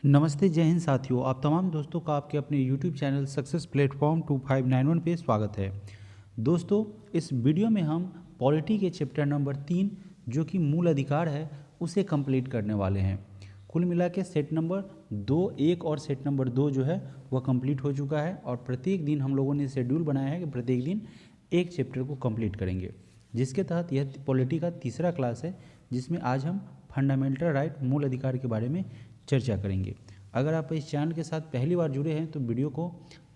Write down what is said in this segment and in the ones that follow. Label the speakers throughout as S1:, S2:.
S1: नमस्ते, जय हिंद साथियों। आप तमाम दोस्तों का आपके अपने YouTube चैनल सक्सेस प्लेटफॉर्म 2591 पे स्वागत है। दोस्तों, इस वीडियो में हम पॉलिटी के चैप्टर नंबर 3 जो कि मूल अधिकार है उसे कंप्लीट करने वाले हैं। कुल मिला के सेट नंबर 1 और सेट नंबर 2 जो है वह कंप्लीट हो चुका है और प्रत्येक दिन हम लोगों ने शेड्यूल बनाया है कि प्रत्येक दिन एक चैप्टर को कंप्लीट करेंगे, जिसके तहत यह पॉलिटी का तीसरा क्लास है जिसमें आज हम फंडामेंटल राइट मूल अधिकार के बारे में चर्चा करेंगे। अगर आप इस चैनल के साथ पहली बार जुड़े हैं तो वीडियो को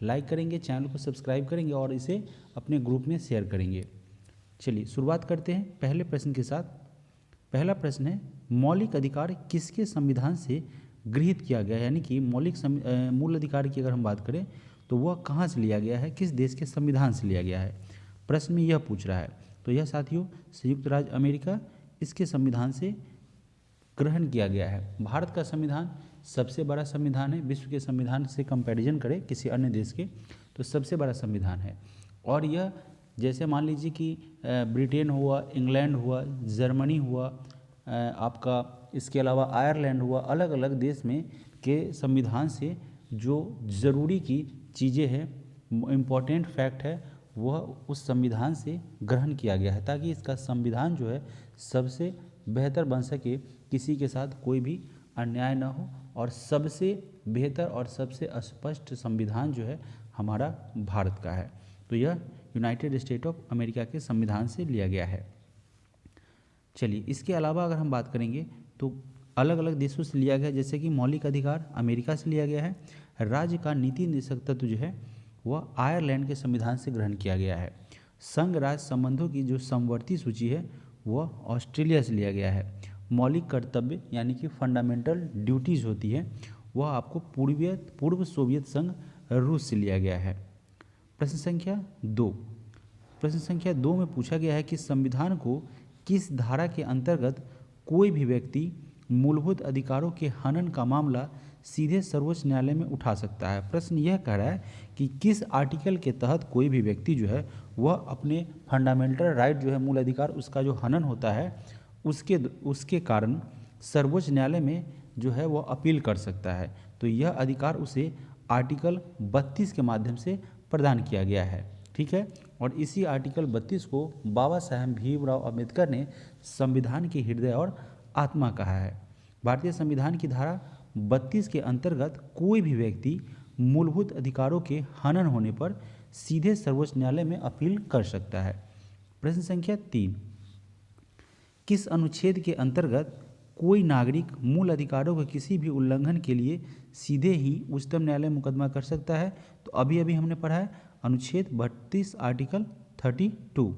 S1: लाइक करेंगे, चैनल को सब्सक्राइब करेंगे और इसे अपने ग्रुप में शेयर करेंगे। चलिए शुरुआत करते हैं पहले प्रश्न के साथ। पहला प्रश्न है, मौलिक अधिकार किसके संविधान से गृहीत किया गया है? यानी कि मूल अधिकार की अगर हम बात करें तो वह कहाँ से लिया गया है, किस देश के संविधान से लिया गया है? प्रश्न में यह पूछ रहा है। तो यह साथियों संयुक्त राज्य अमेरिका इसके संविधान से ग्रहण किया गया है। भारत का संविधान सबसे बड़ा संविधान है, विश्व के संविधान से कंपैरिजन करें किसी अन्य देश के तो सबसे बड़ा संविधान है। और यह जैसे मान लीजिए कि ब्रिटेन हुआ, इंग्लैंड हुआ, जर्मनी हुआ, आपका इसके अलावा आयरलैंड हुआ, अलग अलग देश में के संविधान से जो ज़रूरी की चीज़ें हैं, इम्पोर्टेंट फैक्ट है, वह उस संविधान से ग्रहण किया गया है ताकि इसका संविधान जो है सबसे बेहतर बन सके, किसी के साथ कोई भी अन्याय न हो और सबसे बेहतर और सबसे स्पष्ट संविधान जो है हमारा भारत का है। तो यह यूनाइटेड स्टेट ऑफ अमेरिका के संविधान से लिया गया है। चलिए इसके अलावा अगर हम बात करेंगे तो अलग अलग देशों से लिया गया, जैसे कि मौलिक अधिकार अमेरिका से लिया गया है। राज्य का नीति निर्देशक तत्व जो है वह आयरलैंड के संविधान से ग्रहण किया गया है। संघ राज्य संबंधों की जो समवर्ती सूची है वह ऑस्ट्रेलिया से लिया गया है। मौलिक कर्तव्य यानी कि फंडामेंटल ड्यूटीज़ होती है वह आपको पूर्व सोवियत संघ रूस से लिया गया है। प्रश्न संख्या 2 में पूछा गया है कि संविधान को किस धारा के अंतर्गत कोई भी व्यक्ति मूलभूत अधिकारों के हनन का मामला सीधे सर्वोच्च न्यायालय में उठा सकता है। प्रश्न यह कह रहा है कि किस आर्टिकल के तहत कोई भी व्यक्ति जो है वह अपने फंडामेंटल राइट जो है मूल अधिकार उसका जो हनन होता है उसके कारण सर्वोच्च न्यायालय में जो है वह अपील कर सकता है। तो यह अधिकार उसे आर्टिकल 32 के माध्यम से प्रदान किया गया है। ठीक है, और इसी आर्टिकल 32 को बाबा साहेब भीमराव अम्बेडकर ने संविधान के हृदय और आत्मा कहा है। भारतीय संविधान की धारा 32 के अंतर्गत कोई भी व्यक्ति मूलभूत अधिकारों के हनन होने पर सीधे सर्वोच्च न्यायालय में अपील कर सकता है। प्रश्न संख्या 3, किस अनुच्छेद के अंतर्गत कोई नागरिक मूल अधिकारों के किसी भी उल्लंघन के लिए सीधे ही उच्चतम न्यायालय मुकदमा कर सकता है? तो अभी हमने पढ़ा है अनुच्छेद 32 आर्टिकल 32।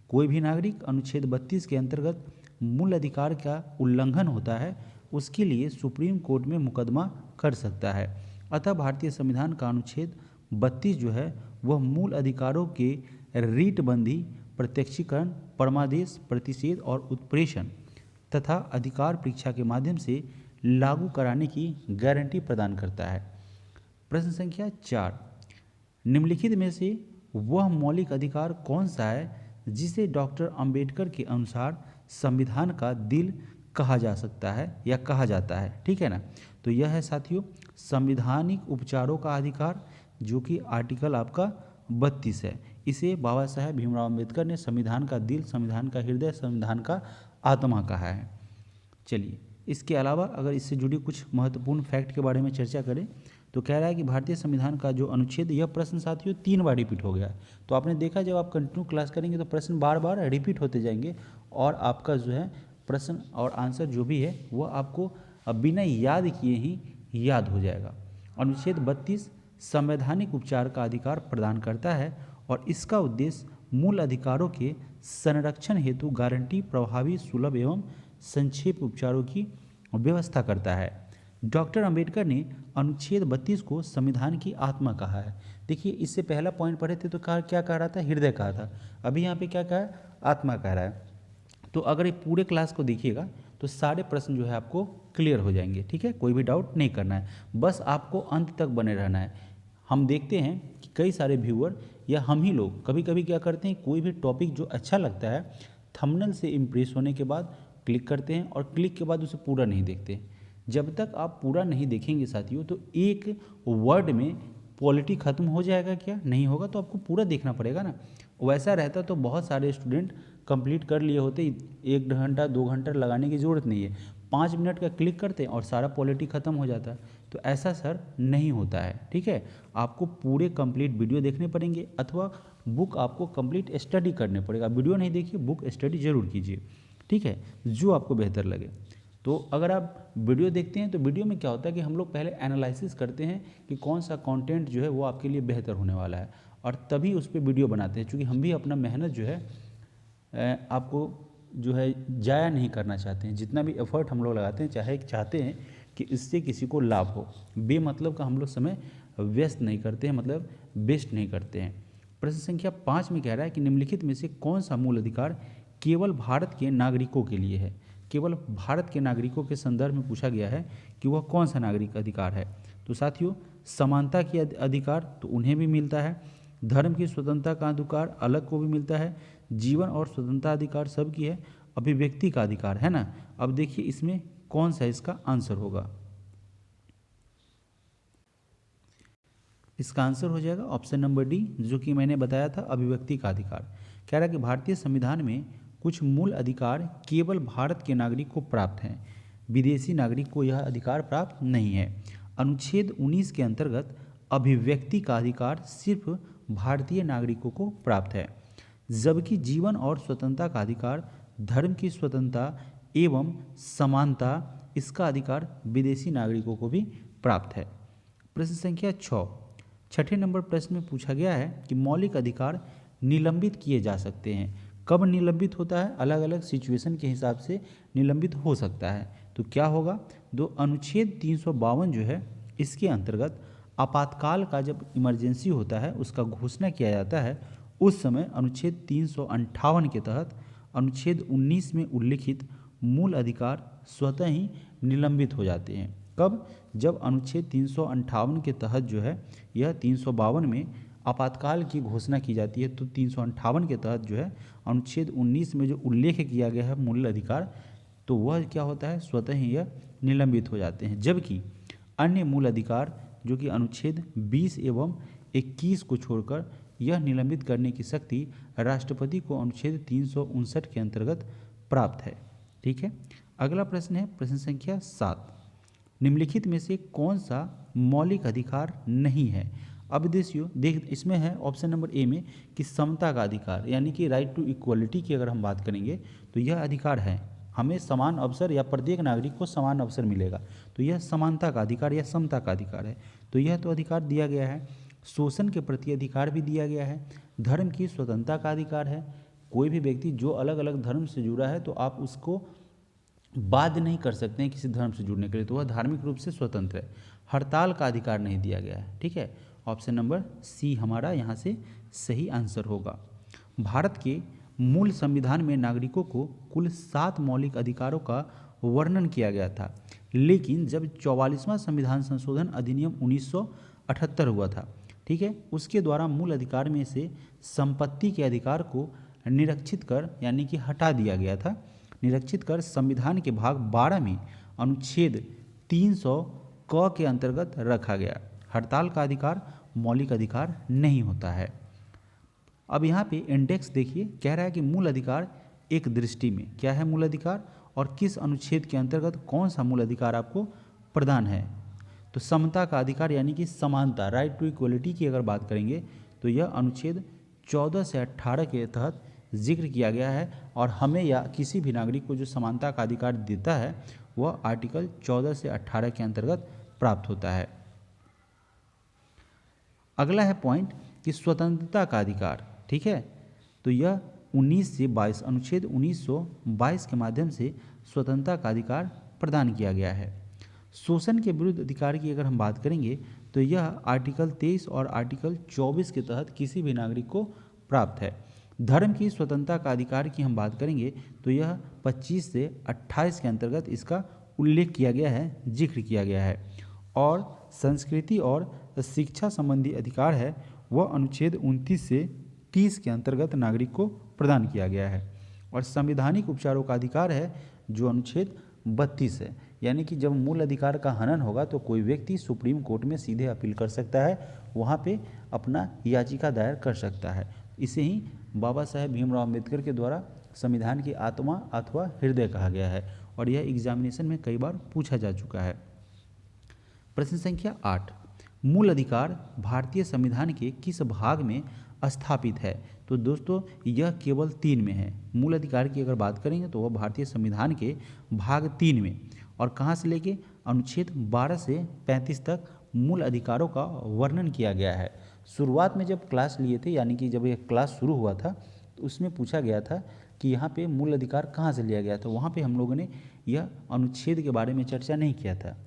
S1: कोई भी नागरिक अनुच्छेद 32 के अंतर्गत मूल अधिकार का उल्लंघन होता है उसके लिए सुप्रीम कोर्ट में मुकदमा कर सकता है। अतः भारतीय संविधान का अनुच्छेद 32 जो है वह मूल अधिकारों के रीटबंदी, प्रत्यक्षीकरण, परमादेश, प्रतिषेध और उत्प्रेषण तथा अधिकार परीक्षा के माध्यम से लागू कराने की गारंटी प्रदान करता है। प्रश्न संख्या 4, निम्नलिखित में से वह मौलिक अधिकार कौन सा है जिसे डॉक्टर अंबेडकर के अनुसार संविधान का दिल कहा जा सकता है या कहा जाता है? ठीक है ना। तो यह है साथियों संवैधानिक उपचारों का अधिकार, जो कि आर्टिकल आपका 32 है। इसे बाबा साहेब भीमराव अम्बेडकर ने संविधान का दिल, संविधान का हृदय, संविधान का आत्मा कहा है। चलिए इसके अलावा अगर इससे जुड़ी कुछ महत्वपूर्ण फैक्ट के बारे में चर्चा करें तो कह रहा है कि भारतीय संविधान का जो अनुच्छेद, यह प्रश्न साथियों 3 बार रिपीट हो गया है। तो आपने देखा जब आप कंटिन्यू क्लास करेंगे तो प्रश्न बार बार रिपीट होते जाएंगे और आपका जो है प्रश्न और आंसर जो भी है वो आपको बिना याद किए ही याद हो जाएगा। अनुच्छेद 32 संवैधानिक उपचार का अधिकार प्रदान करता है और इसका उद्देश्य मूल अधिकारों के संरक्षण हेतु गारंटी, प्रभावी, सुलभ एवं संक्षेप उपचारों की व्यवस्था करता है। डॉक्टर अंबेडकर ने अनुच्छेद 32 को संविधान की आत्मा कहा है। देखिए इससे पहला पॉइंट पढ़े थे तो क्या कह रहा था? हृदय कहा था। अभी यहाँ पे क्या कहा है? आत्मा कह रहा है। तो अगर ये पूरे क्लास को देखिएगा तो सारे प्रश्न जो है आपको क्लियर हो जाएंगे। ठीक है, कोई भी डाउट नहीं करना है, बस आपको अंत तक बने रहना है। हम देखते हैं कि कई सारे व्यूअर या हम ही लोग कभी कभी क्या करते हैं, कोई भी टॉपिक जो अच्छा लगता है थंबनेल से इम्प्रेस होने के बाद क्लिक करते हैं और क्लिक के बाद उसे पूरा नहीं देखते। जब तक आप पूरा नहीं देखेंगे साथियों तो एक वर्ड में पॉलिटी खत्म हो जाएगा क्या? नहीं होगा, तो आपको पूरा देखना पड़ेगा ना। वैसा रहता तो बहुत सारे स्टूडेंट कंप्लीट कर लिए होते, 1 घंटा 2 घंटा लगाने की ज़रूरत नहीं है, 5 मिनट का क्लिक करते और सारा पॉलिटी ख़त्म हो जाता। तो ऐसा सर नहीं होता है, ठीक है। आपको पूरे कंप्लीट वीडियो देखने पड़ेंगे अथवा बुक आपको कंप्लीट स्टडी करने पड़ेगा। वीडियो नहीं देखिए, बुक स्टडी जरूर कीजिए, ठीक है, जो आपको बेहतर लगे। तो अगर आप वीडियो देखते हैं तो वीडियो में क्या होता है कि हम लोग पहले एनालिसिस करते हैं कि कौन सा कंटेंट जो है वो आपके लिए बेहतर होने वाला है, और तभी उस पर वीडियो बनाते हैं, क्योंकि हम भी अपना मेहनत जो है आपको जो है ज़ाया नहीं करना चाहते हैं। जितना भी एफर्ट हम लोग लगाते हैं चाहते हैं कि इससे किसी को लाभ हो, बेमतलब का हम लोग समय व्यस्त नहीं करते हैं, मतलब वेस्ट नहीं करते हैं। प्रश्न संख्या 5 में कह रहा है कि निम्नलिखित में से कौन सा मूल अधिकार केवल भारत के नागरिकों के लिए है? केवल भारत के नागरिकों के संदर्भ में पूछा गया है कि वह कौन सा नागरिक अधिकार है। तो साथियों, समानता की अधिकार तो उन्हें भी मिलता है, धर्म की स्वतंत्रता का अधिकार अलग को भी मिलता है, जीवन और स्वतंत्रता अधिकार सबकी है, अभिव्यक्ति का अधिकार है ना। अब देखिए इसमें कौन सा इसका आंसर होगा। इसका आंसर हो जाएगा ऑप्शन नंबर डी, जो कि मैंने बताया था, अभिव्यक्ति का अधिकार। कह रहा है कि भारतीय संविधान में कुछ मूल अधिकार केवल भारत के नागरिक को प्राप्त हैं, विदेशी नागरिक को यह अधिकार प्राप्त नहीं है। अनुच्छेद 19 के अंतर्गत अभिव्यक्ति का अधिकार सिर्फ भारतीय नागरिकों को प्राप्त है, जबकि जीवन और स्वतंत्रता का अधिकार, धर्म की स्वतंत्रता एवं समानता, इसका अधिकार विदेशी नागरिकों को भी प्राप्त है। प्रश्न संख्या 6, छठे नंबर प्रश्न में पूछा गया है कि मौलिक अधिकार निलंबित किए जा सकते हैं। कब निलंबित होता है? अलग अलग सिचुएशन के हिसाब से निलंबित हो सकता है। तो क्या होगा? अनुच्छेद 352 जो है इसके अंतर्गत आपातकाल का जब इमरजेंसी होता है उसका घोषणा किया जाता है, उस समय अनुच्छेद 358 के तहत अनुच्छेद 19 में उल्लिखित मूल अधिकार स्वतः ही निलंबित हो जाते हैं। कब? जब अनुच्छेद 358 के तहत जो है यह 352 में आपातकाल की घोषणा की जाती है, तो 358 के तहत जो है अनुच्छेद 19 में जो उल्लेख किया गया है मूल अधिकार, तो वह क्या होता है? स्वतः ही यह निलंबित हो जाते हैं। जबकि अन्य मूल अधिकार जो कि अनुच्छेद 20 एवं 21 को छोड़कर यह निलंबित करने की शक्ति राष्ट्रपति को अनुच्छेद 359 के अंतर्गत प्राप्त है, ठीक है। अगला प्रश्न है प्रश्न संख्या 7, निम्नलिखित में से कौन सा मौलिक अधिकार नहीं है? अब देख इसमें है ऑप्शन नंबर ए में कि समता का अधिकार, यानी कि राइट टू इक्वलिटी की अगर हम बात करेंगे तो यह अधिकार है, हमें समान अवसर या प्रत्येक नागरिक को समान अवसर मिलेगा, तो यह समानता का अधिकार या समता का अधिकार है। तो यह तो अधिकार दिया गया है। शोषण के प्रति अधिकार भी दिया गया है। धर्म की स्वतंत्रता का अधिकार है, कोई भी व्यक्ति जो अलग अलग धर्म से जुड़ा है तो आप उसको बाध्य नहीं कर सकते हैं किसी धर्म से जुड़ने के लिए, तो वह धार्मिक रूप से स्वतंत्र है। हड़ताल का अधिकार नहीं दिया गया है, ठीक है। ऑप्शन नंबर सी हमारा यहाँ से सही आंसर होगा। भारत के मूल संविधान में नागरिकों को कुल 7 मौलिक अधिकारों का वर्णन किया गया था, लेकिन जब 44वां संविधान संशोधन अधिनियम 1978 हुआ था, ठीक है, उसके द्वारा मूल अधिकार में से संपत्ति के अधिकार को निरक्षित कर, यानी कि हटा दिया गया था, निरक्षित कर संविधान के भाग 12 में अनुच्छेद 300 क के अंतर्गत रखा गया। हड़ताल का अधिकार मौलिक अधिकार नहीं होता है। अब यहाँ पे इंडेक्स देखिए, कह रहा है कि मूल अधिकार एक दृष्टि में क्या है मूल अधिकार, और किस अनुच्छेद के अंतर्गत कौन सा मूल अधिकार आपको प्रदान है। तो समता का अधिकार यानी कि समानता, राइट टू इक्वलिटी की अगर बात करेंगे तो यह अनुच्छेद 14 से 18 के तहत जिक्र किया गया है, और हमें या किसी भी नागरिक को जो समानता का अधिकार देता है वह आर्टिकल 14 से 18 के अंतर्गत प्राप्त होता है। अगला है पॉइंट कि स्वतंत्रता का अधिकार, ठीक है, तो यह 19 से 22 अनुच्छेद 1922 के माध्यम से स्वतंत्रता का अधिकार प्रदान किया गया है। शोषण के विरुद्ध अधिकार की अगर हम बात करेंगे तो यह आर्टिकल 23 और आर्टिकल 24 के तहत किसी भी नागरिक को प्राप्त है। धर्म की स्वतंत्रता का अधिकार की हम बात करेंगे तो यह 25 से 28 के अंतर्गत इसका उल्लेख किया गया है, जिक्र किया गया है। और संस्कृति और शिक्षा संबंधी अधिकार है वह अनुच्छेद 29 से 30 के अंतर्गत नागरिक को प्रदान किया गया है। और संवैधानिक उपचारों का अधिकार है जो अनुच्छेद 32 है, यानी कि जब मूल अधिकार का हनन होगा तो कोई व्यक्ति सुप्रीम कोर्ट में सीधे अपील कर सकता है, वहाँ पे अपना याचिका दायर कर सकता है। इसे ही बाबा साहेब भीमराव अम्बेडकर के द्वारा संविधान की आत्मा अथवा हृदय कहा गया है और यह एग्जामिनेशन में कई बार पूछा जा चुका है। प्रश्न संख्या 8, मूल अधिकार भारतीय संविधान के किस भाग में स्थापित है? तो दोस्तों यह केवल 3 में है। मूल अधिकार की अगर बात करेंगे तो वह भारतीय संविधान के भाग 3 में, और कहाँ से लेके अनुच्छेद 12 से 35 तक मूल अधिकारों का वर्णन किया गया है। शुरुआत में जब क्लास लिए थे, यानी कि जब यह क्लास शुरू हुआ था, तो उसमें पूछा गया था कि यहाँ पे मूल अधिकार कहाँ से लिया गया था। वहाँ पे हम लोगों ने यह अनुच्छेद के बारे में चर्चा नहीं किया था,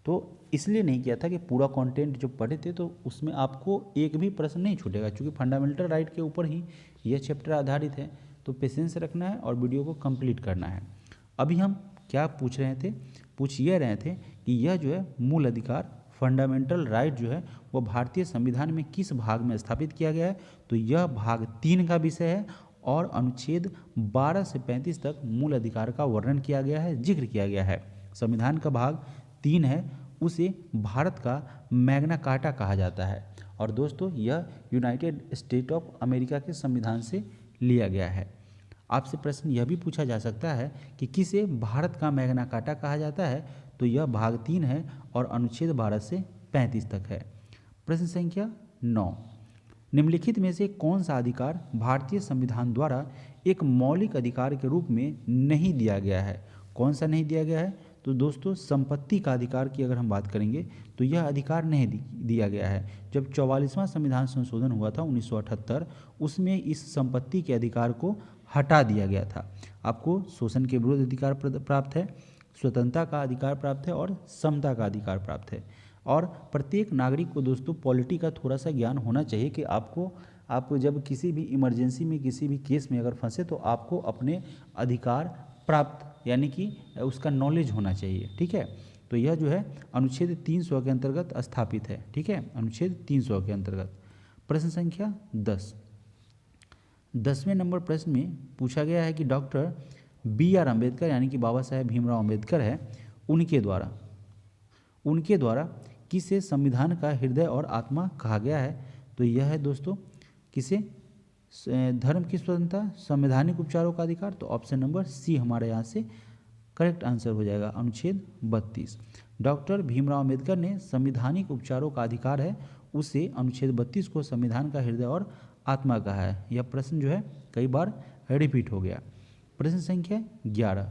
S1: तो इसलिए नहीं किया था कि पूरा कंटेंट जो पढ़े थे तो उसमें आपको एक भी प्रश्न नहीं छूटेगा, क्योंकि फंडामेंटल राइट के ऊपर ही यह चैप्टर आधारित है। तो पेशेंस रखना है और वीडियो को कंप्लीट करना है। अभी हम क्या पूछ रहे थे, पूछ ये रहे थे कि यह जो है मूल अधिकार फंडामेंटल राइट जो है वह भारतीय संविधान में किस भाग में स्थापित किया गया है। तो यह भाग 3 का विषय है और अनुच्छेद 12 से 35 तक मूल अधिकार का वर्णन किया गया है, जिक्र किया गया है। संविधान का भाग 3 है, उसे भारत का मैग्ना कार्टा कहा जाता है। और दोस्तों यह यूनाइटेड स्टेट ऑफ अमेरिका के संविधान से लिया गया है। आपसे प्रश्न यह भी पूछा जा सकता है कि किसे भारत का मैग्ना कार्टा कहा जाता है। तो यह भाग 3 है और अनुच्छेद 12 से 35 तक है। प्रश्न संख्या 9, निम्नलिखित में से कौन सा अधिकार भारतीय संविधान द्वारा एक मौलिक अधिकार के रूप में नहीं दिया गया है? कौन सा नहीं दिया गया है? तो दोस्तों संपत्ति का अधिकार की अगर हम बात करेंगे तो यह अधिकार नहीं दिया गया है। जब 44वां संविधान संशोधन हुआ था 1978, उसमें इस संपत्ति के अधिकार को हटा दिया गया था। आपको शोषण के विरुद्ध अधिकार प्राप्त है, स्वतंत्रता का अधिकार प्राप्त है और समता का अधिकार प्राप्त है। और प्रत्येक नागरिक को दोस्तों पॉलिटी का थोड़ा सा ज्ञान होना चाहिए कि आप जब किसी भी इमरजेंसी में, किसी भी केस में अगर फंसे तो आपको अपने अधिकार प्राप्त, यानी कि उसका नॉलेज होना चाहिए। ठीक है, तो यह जो है अनुच्छेद 300 के अंतर्गत स्थापित है। ठीक है, अनुच्छेद 300 के अंतर्गत। प्रश्न संख्या 10, 10वें नंबर प्रश्न में पूछा गया है कि डॉक्टर BR अम्बेडकर, यानी कि बाबा साहेब भीमराव अम्बेडकर है, उनके द्वारा किसे संविधान का हृदय और आत्मा कहा गया है? तो यह है दोस्तों किसे? धर्म की स्वतंत्रता, संवैधानिक उपचारों का अधिकार। तो ऑप्शन नंबर सी हमारे यहाँ से करेक्ट आंसर हो जाएगा, अनुच्छेद 32। डॉक्टर भीमराव अम्बेडकर ने संवैधानिक उपचारों का अधिकार है, उसे अनुच्छेद 32 को संविधान का हृदय और आत्मा कहा है। यह प्रश्न जो है कई बार रिपीट हो गया। प्रश्न संख्या 11,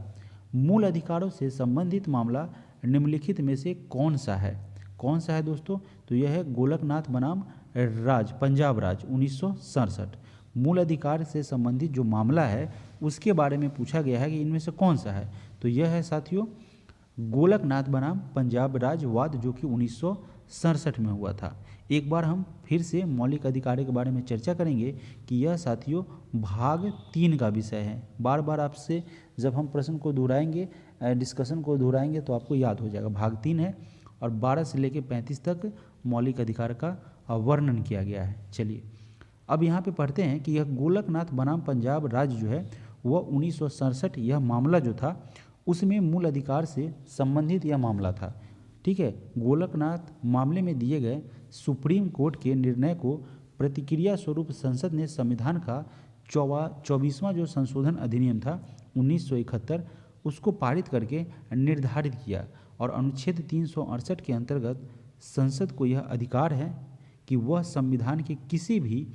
S1: मूल अधिकारों से संबंधित मामला निम्नलिखित में से कौन सा है? कौन सा है दोस्तों? तो यह है गोलकनाथ बनाम राज, पंजाब राज 1967। मूल अधिकार से संबंधित जो मामला है उसके बारे में पूछा गया है कि इनमें से कौन सा है। तो यह है साथियों गोलकनाथ बनाम पंजाब राज वाद, जो कि 1967 में हुआ था। एक बार हम फिर से मौलिक अधिकारों के बारे में चर्चा करेंगे कि यह साथियों भाग 3 का विषय है। बार बार आपसे जब हम प्रश्न को दोहराएंगे, डिस्कशन को दोहराएंगे तो आपको याद हो जाएगा। भाग 3 है और 12 से लेकर 35 तक मौलिक अधिकार का वर्णन किया गया है। चलिए अब यहाँ पे पढ़ते हैं कि यह गोलकनाथ बनाम पंजाब राज्य जो है वह 1967 यह मामला जो था उसमें मूल अधिकार से संबंधित यह मामला था। ठीक है, गोलकनाथ मामले में दिए गए सुप्रीम कोर्ट के निर्णय को प्रतिक्रिया स्वरूप संसद ने संविधान का 24वां जो संशोधन अधिनियम था 1971 उसको पारित करके निर्धारित किया और अनुच्छेद 368 के अंतर्गत संसद को यह अधिकार है कि वह संविधान के किसी भी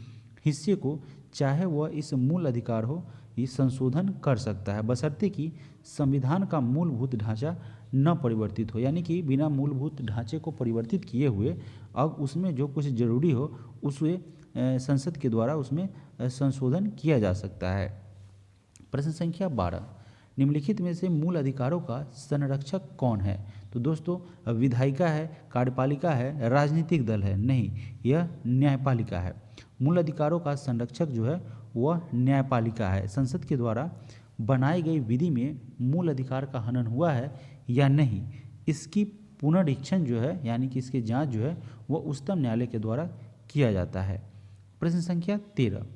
S1: हिस्से को, चाहे वह इस मूल अधिकार हो, ये संशोधन कर सकता है, बशर्ते कि संविधान का मूलभूत ढांचा न परिवर्तित हो। यानी कि बिना मूलभूत ढांचे को परिवर्तित किए हुए अब उसमें जो कुछ जरूरी हो उसे संसद के द्वारा उसमें संशोधन किया जा सकता है। प्रश्न संख्या 12, निम्नलिखित में से मूल अधिकारों का संरक्षक कौन है? तो दोस्तों विधायिका है, कार्यपालिका है, राजनीतिक दल है? नहीं, यह न्यायपालिका है। मूल अधिकारों का संरक्षक जो है वह न्यायपालिका है। संसद के द्वारा बनाई गई विधि में मूल अधिकार का हनन हुआ है या नहीं, इसकी पुनरीक्षण जो है यानी कि इसकी जांच जो है वह उच्चतम न्यायालय के द्वारा किया जाता है। प्रश्न संख्या 13,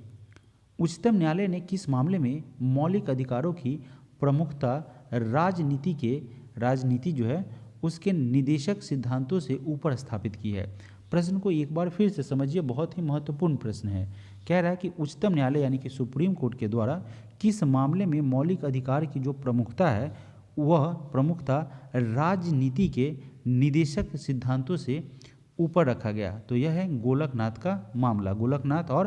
S1: उच्चतम न्यायालय ने किस मामले में मौलिक अधिकारों की प्रमुखता राजनीति के राजनीति जो है उसके निदेशक सिद्धांतों से ऊपर स्थापित की है। प्रश्न को एक बार फिर से समझिए, बहुत ही महत्वपूर्ण प्रश्न है। कह रहा है कि उच्चतम न्यायालय यानी कि सुप्रीम कोर्ट के द्वारा किस मामले में मौलिक अधिकार की जो प्रमुखता है वह प्रमुखता राजनीति के निदेशक सिद्धांतों से ऊपर रखा गया। तो यह है गोलकनाथ का मामला, गोलकनाथ और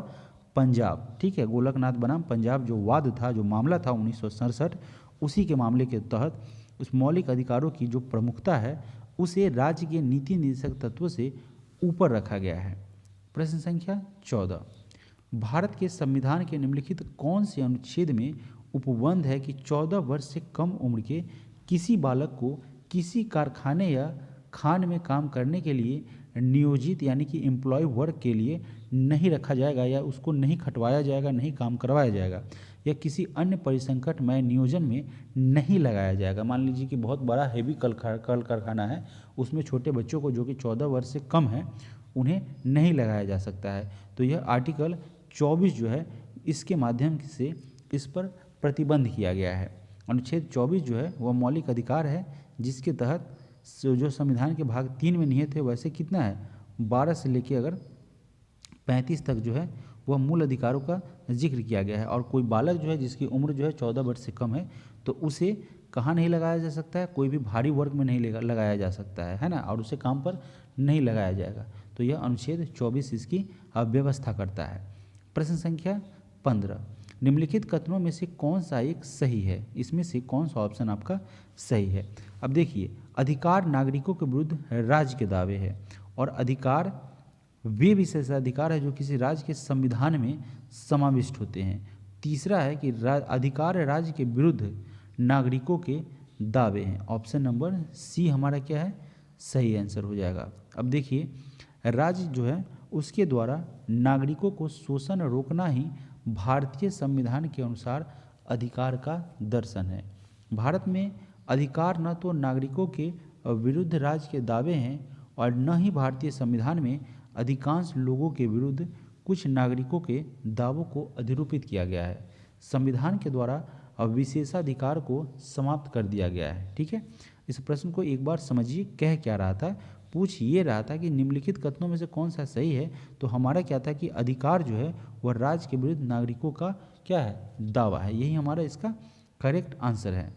S1: पंजाब। ठीक है, गोलकनाथ बनाम पंजाब जो वाद था, जो मामला था 1967, उसी के मामले के तहत उस मौलिक अधिकारों की जो प्रमुखता है उसे राज्य के नीति निदेशक तत्वों से ऊपर रखा गया है। प्रश्न संख्या 14, भारत के संविधान के निम्नलिखित कौन से अनुच्छेद में उपबंध है कि 14 वर्ष से कम उम्र के किसी बालक को किसी कारखाने या खान में काम करने के लिए नियोजित यानी कि एम्प्लॉय वर्क के लिए नहीं रखा जाएगा, या उसको नहीं खटवाया जाएगा, नहीं काम करवाया जाएगा, या किसी अन्य परिसंकटमय नियोजन में नहीं लगाया जाएगा। मान लीजिए कि बहुत बड़ा हेवी कल कारखाना है, उसमें छोटे बच्चों को जो कि 14 वर्ष से कम है उन्हें नहीं लगाया जा सकता है। तो यह आर्टिकल 24 जो है इसके माध्यम से इस पर प्रतिबंध किया गया है। अनुच्छेद 24 जो है वह मौलिक अधिकार है जिसके तहत जो संविधान के भाग 3 में निहित है वैसे कितना है 12 से लेकर अगर 35 तक जो है वह मूल अधिकारों का जिक्र किया गया है। और कोई बालक जो है जिसकी उम्र जो है 14 वर्ष से कम है तो उसे कहाँ नहीं लगाया जा सकता है, कोई भी भारी वर्क में नहीं लगाया जा सकता है ना, और उसे काम पर नहीं लगाया जाएगा। तो यह अनुच्छेद 24 इसकी व्यवस्था करता है। प्रश्न संख्या 15, निम्नलिखित कथनों में से कौन सा एक सही है, इसमें से कौन सा ऑप्शन आपका सही है। अब देखिए, अधिकार नागरिकों के विरुद्ध राज्य के दावे है, और अधिकार वे विशेषाधिकार है जो किसी राज्य के संविधान में समाविष्ट होते हैं। तीसरा है कि अधिकार राज्य के विरुद्ध नागरिकों के दावे हैं। ऑप्शन नंबर सी हमारा क्या है, सही आंसर हो जाएगा। अब देखिए, राज्य जो है उसके द्वारा नागरिकों को शोषण रोकना ही भारतीय संविधान के अनुसार अधिकार का दर्शन है। भारत में अधिकार न तो नागरिकों के विरुद्ध राज्य के दावे हैं और न ही भारतीय संविधान में अधिकांश लोगों के विरुद्ध कुछ नागरिकों के दावों को अधिरूपित किया गया है। संविधान के द्वारा विशेषाधिकार को समाप्त कर दिया गया है। ठीक है, इस प्रश्न को एक बार समझिए, कह क्या रहा था, पूछ ये रहा था कि निम्नलिखित कथनों में से कौन सा सही है। तो हमारा क्या था कि अधिकार जो है वह राज्य के विरुद्ध नागरिकों का क्या है, दावा है। यही हमारा इसका करेक्ट आंसर है।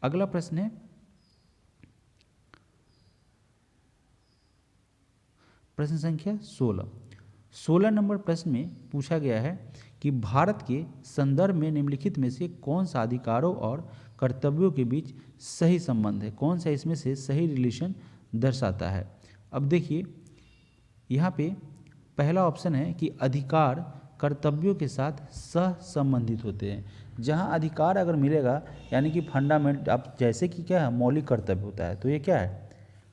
S1: अगला प्रश्न है प्रश्न संख्या 16 नंबर प्रश्न में पूछा गया है कि भारत के संदर्भ में निम्नलिखित में से कौन सा अधिकारों और कर्तव्यों के बीच सही संबंध है, कौन सा इसमें से सही रिलेशन दर्शाता है। अब देखिए, यहाँ पे पहला ऑप्शन है कि अधिकार कर्तव्यों के साथ सह संबंधित होते हैं। जहाँ अधिकार अगर मिलेगा यानी कि फंडामेंट, अब जैसे कि क्या है मौलिक कर्तव्य होता है, तो ये क्या है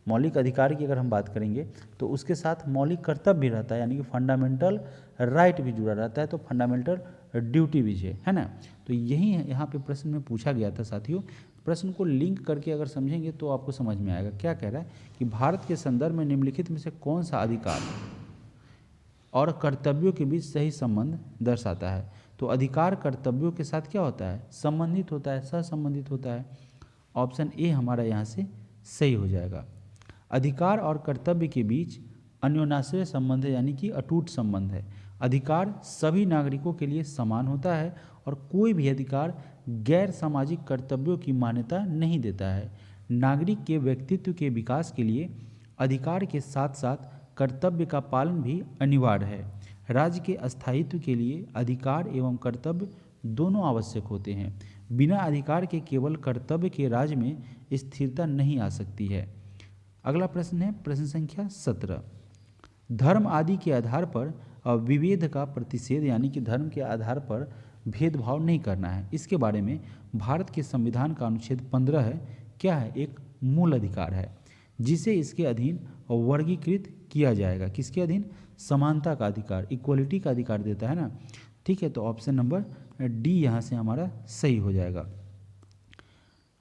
S1: मौलिक अधिकार की अगर हम बात करेंगे तो उसके साथ मौलिक कर्तव्य भी रहता है, यानी कि फंडामेंटल राइट भी जुड़ा रहता है, तो फंडामेंटल ड्यूटी भी है ना। तो यही यहाँ पे प्रश्न में पूछा गया था साथियों। प्रश्न को लिंक करके अगर समझेंगे तो आपको समझ में आएगा। क्या कह रहा है कि भारत के संदर्भ में निम्नलिखित में से कौन सा अधिकार और कर्तव्यों के बीच सही संबंध दर्शाता है। तो अधिकार कर्तव्यों के साथ क्या होता है, संबंधित होता है, सहसंबंधित होता है। ऑप्शन ए हमारा यहाँ से सही हो जाएगा। अधिकार और कर्तव्य के बीच अन्योन्याश्रय संबंध है, यानी कि अटूट संबंध है। अधिकार सभी नागरिकों के लिए समान होता है और कोई भी अधिकार गैर सामाजिक कर्तव्यों की मान्यता नहीं देता है। नागरिक के व्यक्तित्व के विकास के लिए अधिकार के साथ साथ कर्तव्य का पालन भी अनिवार्य है। राज्य के स्थायित्व के लिए अधिकार एवं कर्तव्य दोनों आवश्यक होते हैं। बिना अधिकार के केवल कर्तव्य के राज्य में स्थिरता नहीं आ सकती है। अगला प्रश्न है प्रश्न संख्या 17, धर्म आदि के आधार पर विभेद का प्रतिषेध, यानी कि धर्म के आधार पर भेदभाव नहीं करना है। इसके बारे में भारत के संविधान का अनुच्छेद 15 है, क्या है, एक मूल अधिकार है जिसे इसके अधीन वर्गीकृत किया जाएगा। किसके अधीन, समानता का अधिकार, इक्वलिटी का अधिकार देता है ना। ठीक है, तो ऑप्शन नंबर डी यहाँ से हमारा सही हो जाएगा।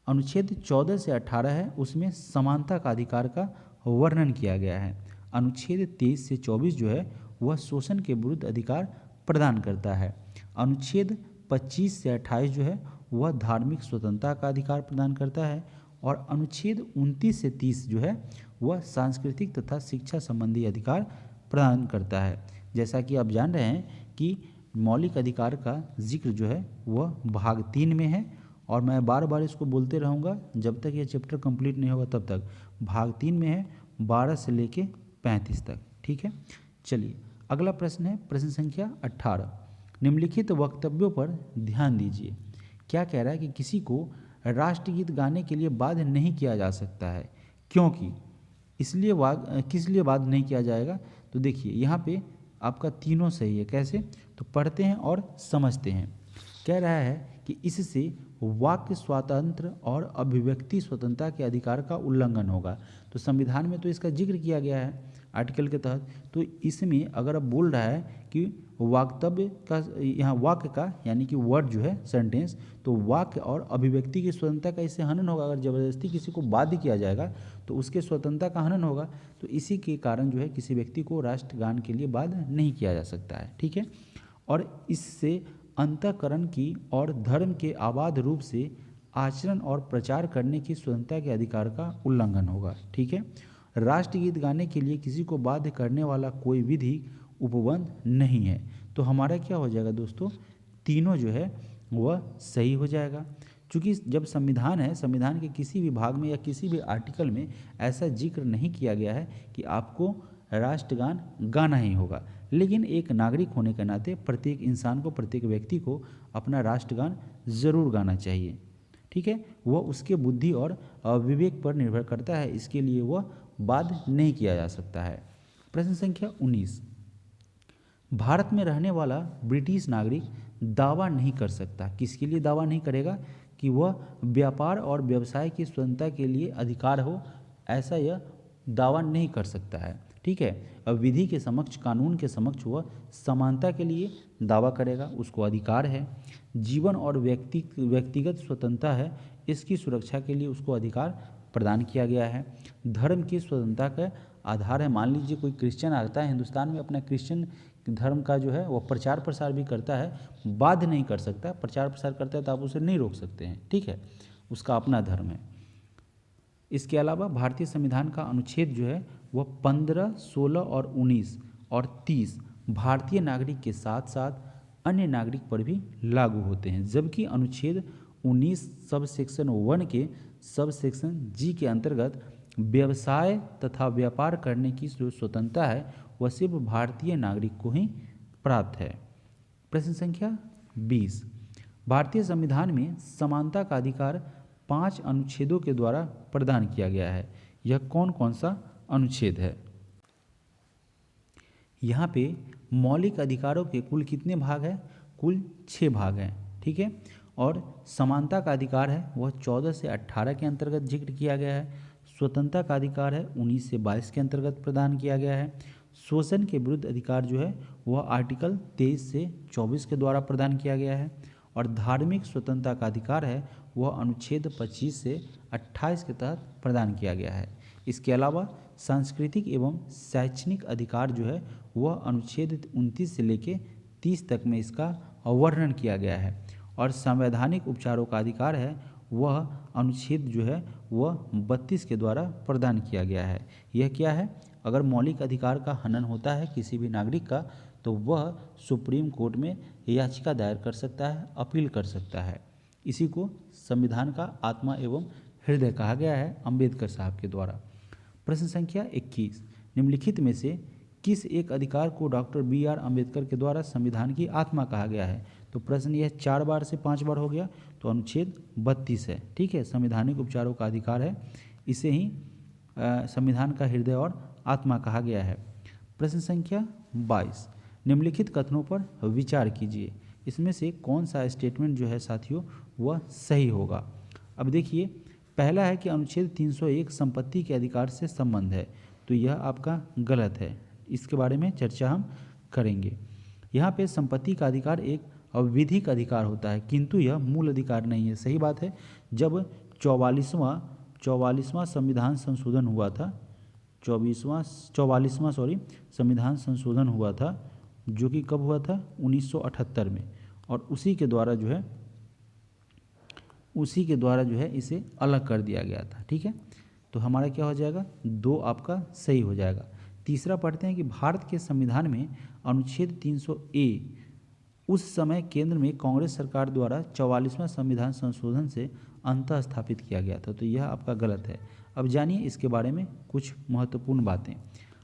S1: अनुच्छेद 14 से 18 है, उसमें समानता का अधिकार का वर्णन किया गया है। अनुच्छेद 23 से 24 जो है वह शोषण के विरुद्ध अधिकार प्रदान करता है। अनुच्छेद 25 से 28 जो है वह धार्मिक स्वतंत्रता का अधिकार प्रदान करता है। और अनुच्छेद 29 से 30 जो है वह सांस्कृतिक तथा शिक्षा संबंधी अधिकार प्रदान करता है। जैसा कि आप जान रहे हैं कि मौलिक अधिकार का जिक्र जो है वह भाग 3 में है, और मैं बार बार इसको बोलते रहूँगा जब तक यह चैप्टर कंप्लीट नहीं होगा तब तक। भाग 3 में है 12 से लेके 35 तक। ठीक है, चलिए अगला प्रश्न है प्रश्न संख्या 18। निम्नलिखित वक्तव्यों पर ध्यान दीजिए। क्या कह रहा है कि किसी को राष्ट्रगीत गाने के लिए बाध्य नहीं किया जा सकता है, क्योंकि इसलिए किस लिए बाध्य नहीं किया जाएगा। तो देखिए यहाँ पे आपका तीनों सही है। कैसे, तो पढ़ते हैं और समझते हैं। कह रहा है कि इससे वाक्य स्वातंत्र्य और अभिव्यक्ति स्वतंत्रता के अधिकार का उल्लंघन होगा। तो संविधान में तो इसका जिक्र किया गया है आर्टिकल के तहत। तो इसमें अगर अब बोल रहा है कि वक्तव्य का, यहाँ वाक्य का यानी कि वर्ड जो है सेंटेंस, तो वाक्य और अभिव्यक्ति की स्वतंत्रता का इससे हनन होगा। अगर जबरदस्ती किसी को बाध्य किया जाएगा तो उसके स्वतंत्रता का हनन होगा। तो इसी के कारण जो है किसी व्यक्ति को राष्ट्रगान के लिए बाध्य नहीं किया जा सकता है। ठीक है, और इससे अंतःकरण की और धर्म के अबाध रूप से आचरण और प्रचार करने की स्वतंत्रता के अधिकार का उल्लंघन होगा। ठीक है, राष्ट्रगीत गाने के लिए किसी को बाध्य करने वाला कोई विधि उपबंध नहीं है। तो हमारा क्या हो जाएगा दोस्तों, तीनों जो है वह सही हो जाएगा। क्योंकि जब संविधान है, संविधान के किसी भी भाग में या किसी भी आर्टिकल में ऐसा जिक्र नहीं किया गया है कि आपको राष्ट्रगान गाना ही होगा। लेकिन एक नागरिक होने के नाते प्रत्येक इंसान को, प्रत्येक व्यक्ति को अपना राष्ट्रगान ज़रूर गाना चाहिए। ठीक है, वह उसके बुद्धि और विवेक पर निर्भर करता है, इसके लिए वह बाध्य नहीं किया जा सकता है। प्रश्न संख्या 19। भारत में रहने वाला ब्रिटिश नागरिक दावा नहीं कर सकता। किसके लिए दावा नहीं करेगा, कि वह व्यापार और व्यवसाय की स्वतंत्रता के लिए अधिकार हो, ऐसा यह दावा नहीं कर सकता है। ठीक है, अब विधि के समक्ष, कानून के समक्ष वह समानता के लिए दावा करेगा, उसको अधिकार है। जीवन और व्यक्तिगत स्वतंत्रता है, इसकी सुरक्षा के लिए उसको अधिकार प्रदान किया गया है। धर्म की स्वतंत्रता का आधार है। मान लीजिए कोई क्रिश्चियन आता है हिंदुस्तान में, अपना क्रिश्चियन धर्म का जो है वो प्रचार प्रसार भी करता है, बाध्य नहीं कर सकता। प्रचार प्रसार करता है तो आप उसे नहीं रोक सकते हैं। ठीक है, उसका अपना धर्म है। इसके अलावा भारतीय संविधान का अनुच्छेद जो है वह 15, 16 और 19 और 30 भारतीय नागरिक के साथ साथ अन्य नागरिक पर भी लागू होते हैं। जबकि अनुच्छेद 19 सब सेक्शन 1 के सब सेक्शन जी के अंतर्गत व्यवसाय तथा व्यापार करने की जो स्वतंत्रता है वह सिर्फ भारतीय नागरिक को ही प्राप्त है। प्रश्न संख्या 20। भारतीय संविधान में समानता का अधिकार 5 अनुच्छेदों के द्वारा प्रदान किया गया है। यह कौन कौन सा अनुच्छेद है। यहाँ पे मौलिक अधिकारों के कुल कितने भाग हैं, कुल 6 भाग हैं। ठीक है, और समानता का अधिकार है वह 14 से 18 के अंतर्गत जिक्र किया गया है। स्वतंत्रता का अधिकार है 19 से 22 के अंतर्गत प्रदान किया गया है। शोषण के विरुद्ध अधिकार जो है वह आर्टिकल 23 से 24 के द्वारा प्रदान किया गया है। और धार्मिक स्वतंत्रता का अधिकार है वह अनुच्छेद 25 से 28 के तहत प्रदान किया गया है। इसके अलावा सांस्कृतिक एवं शैक्षणिक अधिकार जो है वह अनुच्छेद 29 से लेके 30 तक में इसका वर्णन किया गया है। और संवैधानिक उपचारों का अधिकार है वह अनुच्छेद जो है वह 32 के द्वारा प्रदान किया गया है। यह क्या है, अगर मौलिक अधिकार का हनन होता है किसी भी नागरिक का तो वह सुप्रीम कोर्ट में याचिका दायर कर सकता है, अपील कर सकता है। इसी को संविधान का आत्मा एवं हृदय कहा गया है अंबेडकर साहब के द्वारा। प्रश्न संख्या 21। निम्नलिखित में से किस एक अधिकार को डॉक्टर BR अम्बेडकर के द्वारा संविधान की आत्मा कहा गया है। तो प्रश्न यह 4 बार से 5 बार हो गया, तो अनुच्छेद 32 है। ठीक है, संवैधानिक उपचारों का अधिकार है, इसे ही संविधान का हृदय और आत्मा कहा गया है। प्रश्न संख्या 22। निम्नलिखित कथनों पर विचार कीजिए, इसमें से कौन सा स्टेटमेंट जो है साथियों वह सही होगा। अब देखिए, पहला है कि अनुच्छेद 301 संपत्ति के अधिकार से संबंध है, तो यह आपका गलत है। इसके बारे में चर्चा हम करेंगे। यहाँ पे संपत्ति का अधिकार एक अविधिक अधिकार होता है, किंतु यह मूल अधिकार नहीं है। सही बात है। जब 44वां संविधान संशोधन हुआ था, 44वां संविधान संशोधन हुआ था, जो कि कब हुआ था 1978 में, और उसी के द्वारा जो है उसी के द्वारा जो है इसे अलग कर दिया गया था। ठीक है, तो हमारा क्या हो जाएगा, 2 आपका सही हो जाएगा। तीसरा पढ़ते हैं कि भारत के संविधान में अनुच्छेद 300A उस समय केंद्र में कांग्रेस सरकार द्वारा 44वां संविधान संशोधन से अंतः स्थापित किया गया था। तो यह आपका गलत है। अब जानिए इसके बारे में कुछ महत्वपूर्ण बातें।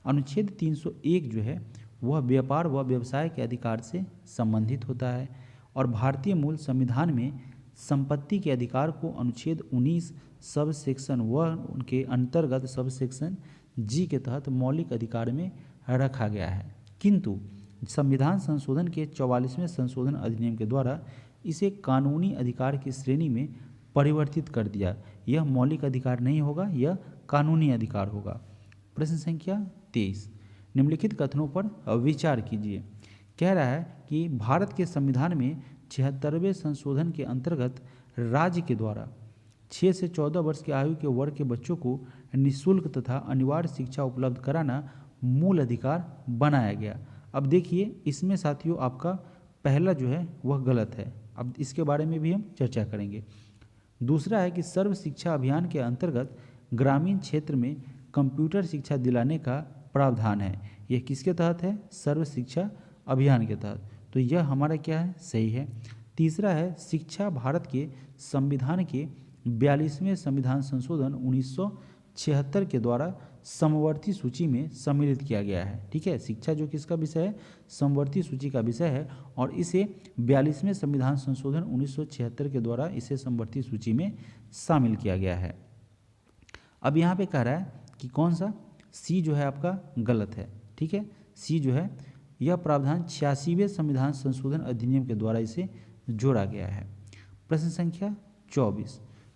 S1: अनुच्छेद 301 जो है वह व्यापार व व्यवसाय के अधिकार से संबंधित होता है और भारतीय मूल संविधान में संपत्ति के अधिकार को अनुच्छेद 19 सब सेक्शन व उनके अंतर्गत सब सेक्शन जी के तहत मौलिक अधिकार में रखा गया है, किंतु संविधान संशोधन के 44वें संशोधन अधिनियम के द्वारा इसे कानूनी अधिकार की श्रेणी में परिवर्तित कर दिया। यह मौलिक अधिकार नहीं होगा, यह कानूनी अधिकार होगा। प्रश्न संख्या 23, निम्नलिखित कथनों पर विचार कीजिए। कह रहा है कि भारत के संविधान में 76वें संशोधन के अंतर्गत राज्य के द्वारा 6 से 14 वर्ष की आयु के वर्ग के बच्चों को निःशुल्क तथा अनिवार्य शिक्षा उपलब्ध कराना मूल अधिकार बनाया गया। अब देखिए इसमें साथियों आपका पहला जो है वह गलत है। अब इसके बारे में भी हम चर्चा करेंगे। दूसरा है कि सर्व शिक्षा अभियान के अंतर्गत ग्रामीण क्षेत्र में कंप्यूटर शिक्षा दिलाने का प्रावधान है। यह किसके तहत है, सर्व शिक्षा अभियान के तहत। तो यह हमारा क्या है, सही है। तीसरा है शिक्षा भारत के संविधान के 42वें संविधान संशोधन 1976 के द्वारा समवर्ती सूची में सम्मिलित किया गया है। ठीक है, शिक्षा जो किसका विषय है, समवर्ती सूची का विषय है और इसे 42वें संविधान संशोधन 1976 के द्वारा इसे समवर्ती सूची में शामिल किया गया है। अब यहाँ पे कह रहा है कि कौन सा, सी जो है आपका गलत है। ठीक है, सी जो है यह प्रावधान 86वें संविधान संशोधन अधिनियम के द्वारा इसे जोड़ा गया है। प्रश्न संख्या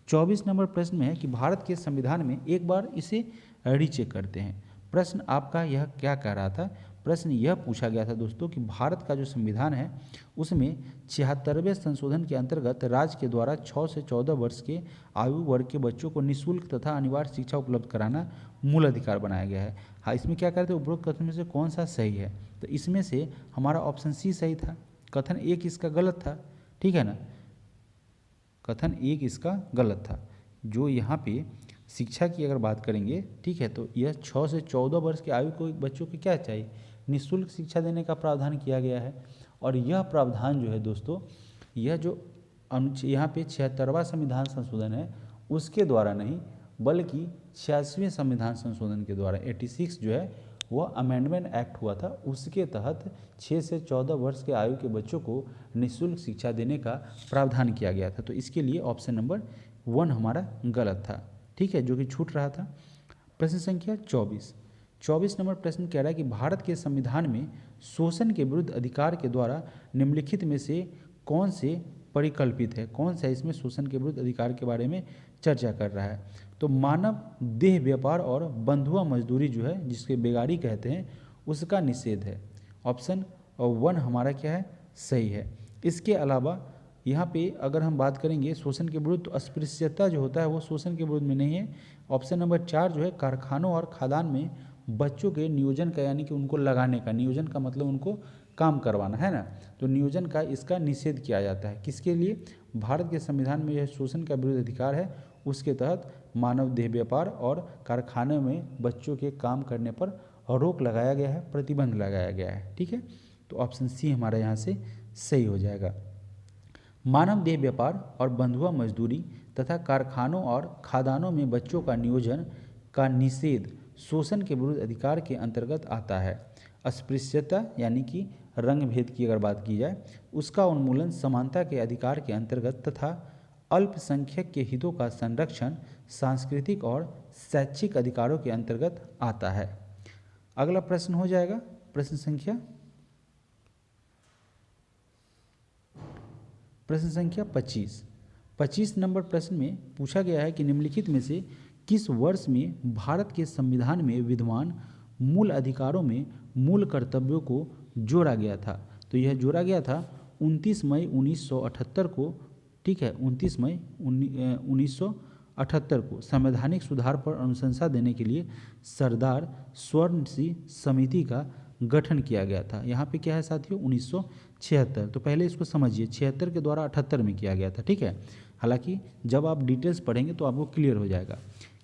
S1: 24 नंबर प्रश्न में है कि भारत के संविधान में, एक बार इसे रीचेक करते हैं। प्रश्न आपका यह क्या कह रहा था, प्रश्न यह पूछा गया था दोस्तों कि भारत का जो संविधान है उसमें 76वें संशोधन के अंतर्गत राज्य के द्वारा 6 से 14 वर्ष के आयु वर्ग के बच्चों को निःशुल्क तथा अनिवार्य शिक्षा उपलब्ध कराना मूल अधिकार बनाया गया है। हाँ, इसमें क्या कहते हैं, उपरोक्त कथन में से कौन सा सही है, तो इसमें से हमारा ऑप्शन सी सही था। कथन 1 इसका गलत था। ठीक है ना, कथन 1 इसका गलत था। जो यहाँ पे शिक्षा की अगर बात करेंगे, ठीक है, तो यह 6 से 14 वर्ष की आयु को बच्चों को क्या चाहिए, निःशुल्क शिक्षा देने का प्रावधान किया गया है। और यह प्रावधान जो है दोस्तों, यह जो यहाँ पे 76वां संविधान संशोधन है उसके द्वारा नहीं, बल्कि 86वें संविधान संशोधन के द्वारा 86 जो है वह अमेंडमेंट एक्ट हुआ था, उसके तहत 6 से 14 वर्ष के आयु के बच्चों को निःशुल्क शिक्षा देने का प्रावधान किया गया था। तो इसके लिए ऑप्शन नंबर 1 हमारा गलत था। ठीक है, जो कि छूट रहा था। प्रश्न संख्या 24 नंबर प्रश्न कह रहा है कि भारत के संविधान में शोषण के विरुद्ध अधिकार के द्वारा निम्नलिखित में से कौन से परिकल्पित है, कौन सा इसमें शोषण के विरुद्ध अधिकार के बारे में चर्चा कर रहा है। तो मानव देह व्यापार और बंधुआ मजदूरी जो है, जिसके बेगारी कहते हैं, उसका निषेध है। ऑप्शन 1 हमारा क्या है, सही है। इसके अलावा यहाँ पे अगर हम बात करेंगे शोषण के विरुद्ध, तो अस्पृश्यता जो होता है वो शोषण के विरुद्ध में नहीं है। ऑप्शन नंबर 4 जो है कारखानों और खादान में बच्चों के नियोजन का, यानी कि उनको लगाने का, नियोजन का मतलब उनको काम करवाना है ना, तो नियोजन का इसका निषेध किया जाता है। किसके लिए, भारत के संविधान में यह शोषण का विरुद्ध अधिकार है, उसके तहत मानव देह व्यापार और कारखाने में बच्चों के काम करने पर रोक लगाया गया है, प्रतिबंध लगाया गया है। ठीक है, तो ऑप्शन सी हमारा यहाँ से सही हो जाएगा। मानव देह व्यापार और बंधुआ मजदूरी तथा कारखानों और खादानों में बच्चों का नियोजन का निषेध शोषण के विरुद्ध अधिकार के अंतर्गत आता है। अस्पृश्यता यानी कि रंग भेद की अगर बात की जाए, उसका उन्मूलन समानता के अधिकार के अंतर्गत तथा अल्पसंख्यक के हितों का संरक्षण सांस्कृतिक और शैक्षिक अधिकारों के अंतर्गत आता है। अगला प्रश्न हो जाएगा प्रश्न संख्या 25 नंबर प्रश्न में पूछा गया है कि निम्नलिखित में से किस वर्ष में भारत के संविधान में विद्यमान मूल अधिकारों में मूल कर्तव्यों को जोड़ा गया था। तो यह जोड़ा गया था 29 मई 1978 को। ठीक है, 29 मई 1978 को संवैधानिक सुधार पर अनुशंसा देने के लिए सरदार स्वर्ण सिंह समिति का गठन किया गया था। यहाँ पे क्या है साथियों, 1976। तो पहले इसको समझिए, 76 के द्वारा 78 में किया गया था। ठीक है, हालांकि जब आप डिटेल्स पढ़ेंगे तो आपको क्लियर हो जाएगा।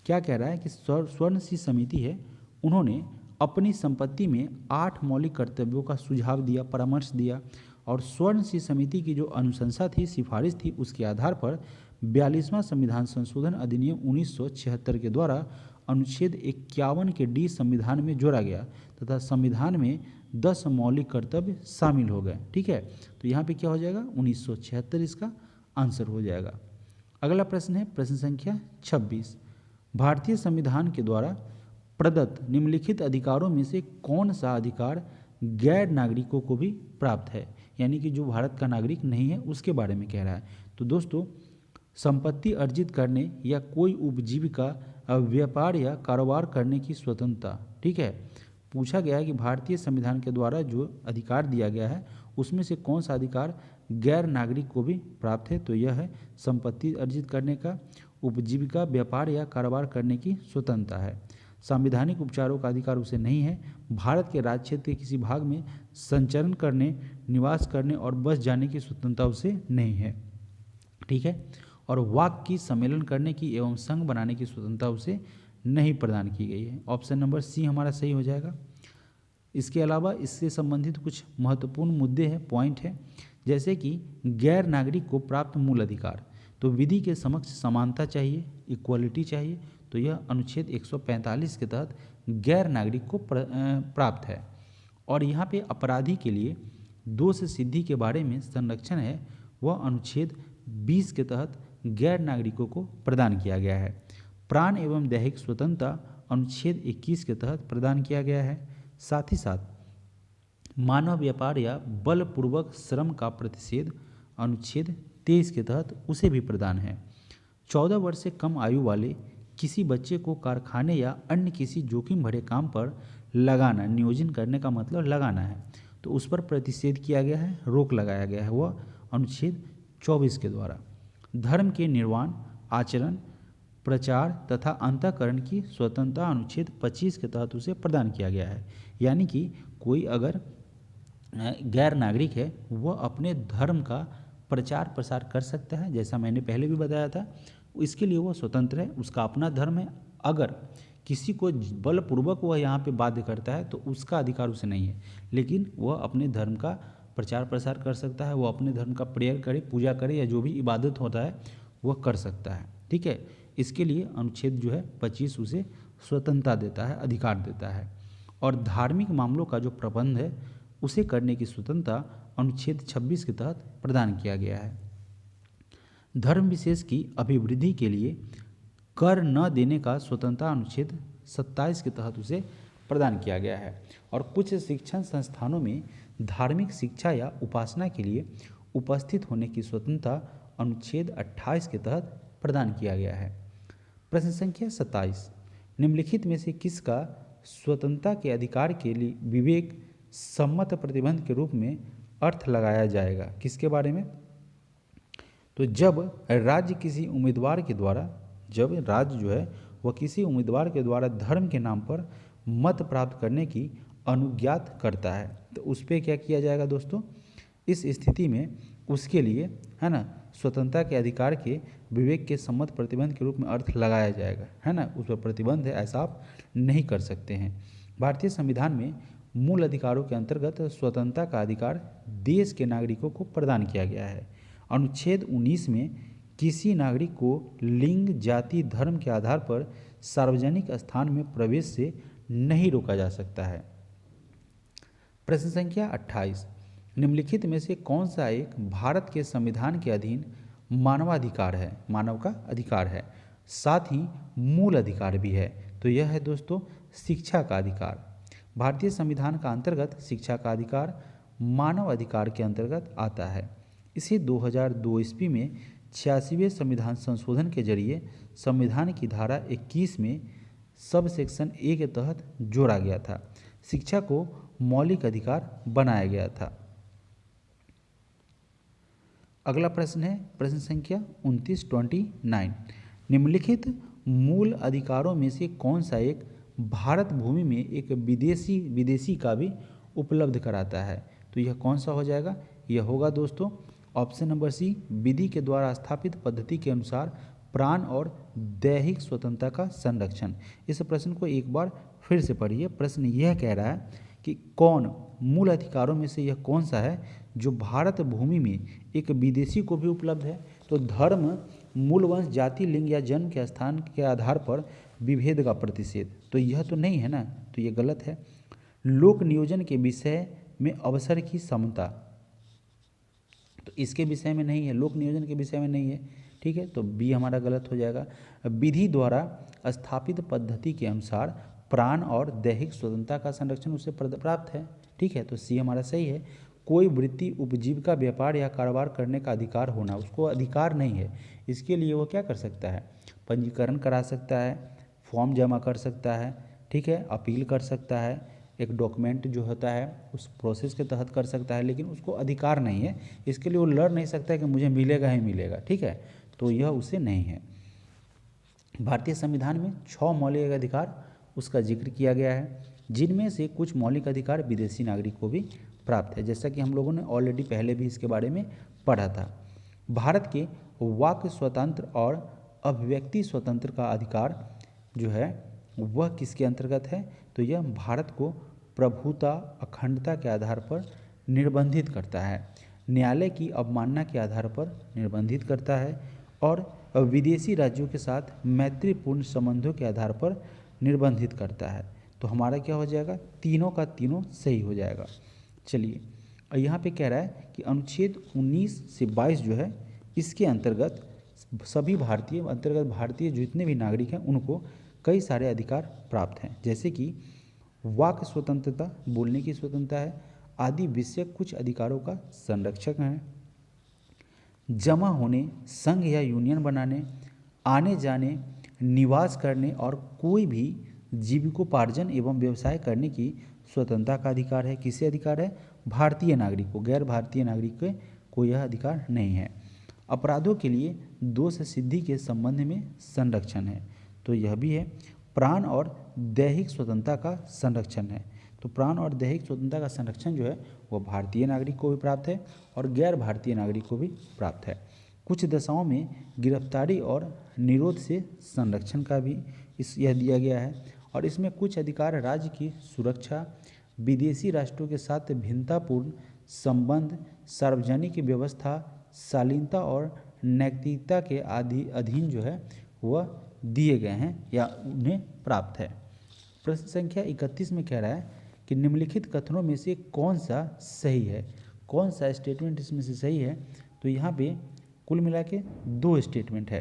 S1: क्या कह रहा है कि स्वर्ण सिंह समिति है, उन्होंने अपनी संपत्ति में 8 मौलिक कर्तव्यों का सुझाव दिया, परामर्श दिया, और स्वर्ण सिंह समिति की जो अनुशंसा थी, सिफारिश थी, उसके आधार पर 42वां संविधान संशोधन अधिनियम 1976 के द्वारा अनुच्छेद 51 के डी संविधान में जोड़ा गया तथा संविधान में 10 मौलिक कर्तव्य शामिल हो गए। ठीक है, तो यहाँ पे क्या हो जाएगा, 1976 इसका आंसर हो जाएगा। अगला प्रश्न है प्रश्न संख्या 26। भारतीय संविधान के द्वारा प्रदत्त निम्नलिखित अधिकारों में से कौन सा अधिकार गैर नागरिकों को भी प्राप्त है, यानी कि जो भारत का नागरिक नहीं है उसके बारे में कह रहा है। तो दोस्तों, संपत्ति अर्जित करने या कोई उपजीविका, व्यापार या कारोबार करने की स्वतंत्रता। ठीक है, पूछा गया है कि भारतीय संविधान के द्वारा जो अधिकार दिया गया है उसमें से कौन सा अधिकार गैर नागरिक को भी प्राप्त है, तो यह है संपत्ति अर्जित करने का, उपजीविका, व्यापार या कारोबार करने की स्वतंत्रता है। संवैधानिक उपचारों का अधिकार उसे नहीं है। भारत के राज्य क्षेत्र के किसी भाग में संचरण करने, निवास करने और बस जाने की स्वतंत्रता उसे नहीं है। ठीक है, और वाक की सम्मेलन करने की एवं संघ बनाने की स्वतंत्रता उसे नहीं प्रदान की गई है। ऑप्शन नंबर सी हमारा सही हो जाएगा। इसके अलावा इससे संबंधित कुछ महत्वपूर्ण मुद्दे हैं, पॉइंट है, जैसे कि गैर नागरिक को प्राप्त मूल अधिकार, तो विधि के समक्ष समानता चाहिए, इक्वलिटी चाहिए, तो यह अनुच्छेद 145 के तहत गैर नागरिक को प्राप्त है। और यहाँ पे अपराधी के लिए दोष सिद्धि के बारे में संरक्षण है, वह अनुच्छेद 20 के तहत गैर नागरिकों को प्रदान किया गया है। प्राण एवं दैहिक स्वतंत्रता अनुच्छेद 21 के तहत प्रदान किया गया है। साथ ही साथ मानव व्यापार या बलपूर्वक श्रम का प्रतिषेध अनुच्छेद 23 के तहत उसे भी प्रदान है। 14 वर्ष से कम आयु वाले किसी बच्चे को कारखाने या अन्य किसी जोखिम भरे काम पर लगाना, नियोजन करने का मतलब लगाना है, तो उस पर प्रतिषेध किया गया है, रोक लगाया गया है, वह अनुच्छेद 24 के द्वारा। धर्म के निर्वाण, आचरण, प्रचार तथा अंतःकरण की स्वतंत्रता अनुच्छेद 25 के तहत उसे प्रदान किया गया है। यानी कि कोई अगर गैर नागरिक है वह अपने धर्म का प्रचार प्रसार कर सकता है, जैसा मैंने पहले भी बताया था, इसके लिए वह स्वतंत्र है, उसका अपना धर्म है। अगर किसी को बलपूर्वक वह यहाँ पे बाध्य करता है तो उसका अधिकार उसे नहीं है, लेकिन वह अपने धर्म का प्रचार प्रसार कर सकता है, वो अपने धर्म का प्रेयर करे, पूजा करे, या जो भी इबादत होता है वह कर सकता है। ठीक है, इसके लिए अनुच्छेद जो है 25 उसे स्वतंत्रता देता है, अधिकार देता है। और धार्मिक मामलों का जो प्रबंध है उसे करने की स्वतंत्रता अनुच्छेद 26 के तहत प्रदान किया गया है। धर्म विशेष की अभिवृद्धि के लिए कर न देने का स्वतंत्रता अनुच्छेद 27 के तहत उसे प्रदान किया गया है। और कुछ शिक्षण संस्थानों में धार्मिक शिक्षा या उपासना के लिए उपस्थित होने की स्वतंत्रता अनुच्छेद 28 के तहत प्रदान किया गया है। प्रश्न संख्या 27, निम्नलिखित में से किसका स्वतंत्रता के अधिकार के लिए विवेक सम्मत प्रतिबंध के रूप में अर्थ लगाया जाएगा? किसके बारे में? तो जब राज्य किसी उम्मीदवार के द्वारा, जब राज्य जो है वह किसी उम्मीदवार के द्वारा धर्म के नाम पर मत प्राप्त करने की अनुज्ञात करता है, तो उस पर क्या किया जाएगा दोस्तों? इस स्थिति में उसके लिए, है ना, स्वतंत्रता के अधिकार के विवेक के सम्मत प्रतिबंध के रूप में अर्थ लगाया जाएगा, है ना, उस पर प्रतिबंध है, ऐसा आप नहीं कर सकते हैं। भारतीय संविधान में मूल अधिकारों के अंतर्गत स्वतंत्रता का अधिकार देश के नागरिकों को प्रदान किया गया है। अनुच्छेद 19 में किसी नागरिक को लिंग, जाति, धर्म के आधार पर सार्वजनिक स्थान में प्रवेश से नहीं रोका जा सकता है। प्रश्न संख्या 28, निम्नलिखित में से कौन सा एक भारत के संविधान के अधीन मानवाधिकार है, मानव का अधिकार है, साथ ही मूल अधिकार भी है? तो यह है दोस्तों शिक्षा का अधिकार। भारतीय संविधान का अंतर्गत शिक्षा का अधिकार मानव अधिकार के अंतर्गत आता है। इसे 2002 ईस्वी में 86वें संविधान संशोधन के जरिए संविधान की धारा 21 में सब सेक्शन ए के तहत जोड़ा गया था। शिक्षा को मौलिक अधिकार बनाया गया था। अगला प्रश्न है प्रश्न संख्या 29। निम्नलिखित मूल अधिकारों में से कौन सा एक भारत भूमि में एक विदेशी का भी उपलब्ध कराता है? तो यह कौन सा हो जाएगा? यह होगा दोस्तों ऑप्शन नंबर सी, विधि के द्वारा स्थापित पद्धति के अनुसार प्राण और दैहिक स्वतंत्रता का संरक्षण। इस प्रश्न को एक बार फिर से पढ़िए। प्रश्न यह कह रहा है कि कौन मूल अधिकारों में से यह कौन सा है जो भारत भूमि में एक विदेशी को भी उपलब्ध है। तो धर्म, मूल वंश, जाति, लिंग या जन्म के स्थान के आधार पर विभेद का प्रतिषेध, तो यह तो नहीं है ना, तो यह गलत है। लोक नियोजन के विषय में अवसर की समता, तो इसके विषय में नहीं है, लोक नियोजन के विषय में नहीं है, ठीक है, तो बी हमारा गलत हो जाएगा। विधि द्वारा स्थापित पद्धति के अनुसार प्राण और दैहिक स्वतंत्रता का संरक्षण उससे प्राप्त है, ठीक है, तो सी हमारा सही है। कोई वृत्ति, उपजीविका, व्यापार या कारोबार करने का अधिकार होना, उसको अधिकार नहीं है, इसके लिए वो क्या कर सकता है, पंजीकरण करा सकता है, फॉर्म जमा कर सकता है, ठीक है, अपील कर सकता है, एक डॉक्यूमेंट जो होता है उस प्रोसेस के तहत कर सकता है, लेकिन उसको अधिकार नहीं है, इसके लिए वो लड़ नहीं सकता है कि मुझे मिलेगा ही मिलेगा, ठीक है, तो यह उसे नहीं है। भारतीय संविधान में 6 मौलिक अधिकार उसका जिक्र किया गया है, जिनमें से कुछ मौलिक अधिकार विदेशी नागरिक को भी प्राप्त है, जैसा कि हम लोगों ने ऑलरेडी पहले भी इसके बारे में पढ़ा था। भारत के वाक स्वतंत्र और अभिव्यक्ति स्वतंत्र का अधिकार जो है वह किसके अंतर्गत है, तो यह भारत को प्रभुता, अखंडता के आधार पर निर्बंधित करता है, न्यायालय की अवमानना के आधार पर निर्बंधित करता है और विदेशी राज्यों के साथ मैत्रीपूर्ण संबंधों के आधार पर निर्बंधित करता है। तो हमारा क्या हो जाएगा, तीनों का तीनों सही हो जाएगा। चलिए, और यहाँ पे कह रहा है कि अनुच्छेद 19 से 22 जो है इसके अंतर्गत सभी भारतीय जितने भी नागरिक हैं उनको कई सारे अधिकार प्राप्त हैं, जैसे कि वाक स्वतंत्रता, बोलने की स्वतंत्रता है, आदि विषयक कुछ अधिकारों का संरक्षक है, जमा होने, संघ या यूनियन बनाने, आने जाने, निवास करने और कोई भी जीविकोपार्जन एवं व्यवसाय करने की स्वतंत्रता का अधिकार है। किसे अधिकार है, भारतीय नागरिक को, गैर भारतीय नागरिक को यह अधिकार नहीं है। अपराधों के लिए दोष सिद्धि के संबंध में संरक्षण है, तो यह भी है। प्राण और दैहिक स्वतंत्रता का संरक्षण है, तो प्राण और दैहिक स्वतंत्रता का संरक्षण जो है वह भारतीय नागरिक को भी प्राप्त है और गैर भारतीय नागरिक को भी प्राप्त है। कुछ दशाओं में गिरफ्तारी और निरोध से संरक्षण का भी यह दिया गया है और इसमें कुछ अधिकार राज्य की सुरक्षा, विदेशी राष्ट्रों के साथ भिन्नतापूर्ण संबंध, सार्वजनिक व्यवस्था, शालीनता और नैतिकता के अधीन जो है वह दिए गए हैं या उन्हें प्राप्त है। प्रश्न संख्या 31 में कह रहा है कि निम्नलिखित कथनों में से कौन सा सही है, कौन सा स्टेटमेंट इसमें से सही है, तो यहाँ पे कुल मिला के 2 स्टेटमेंट है।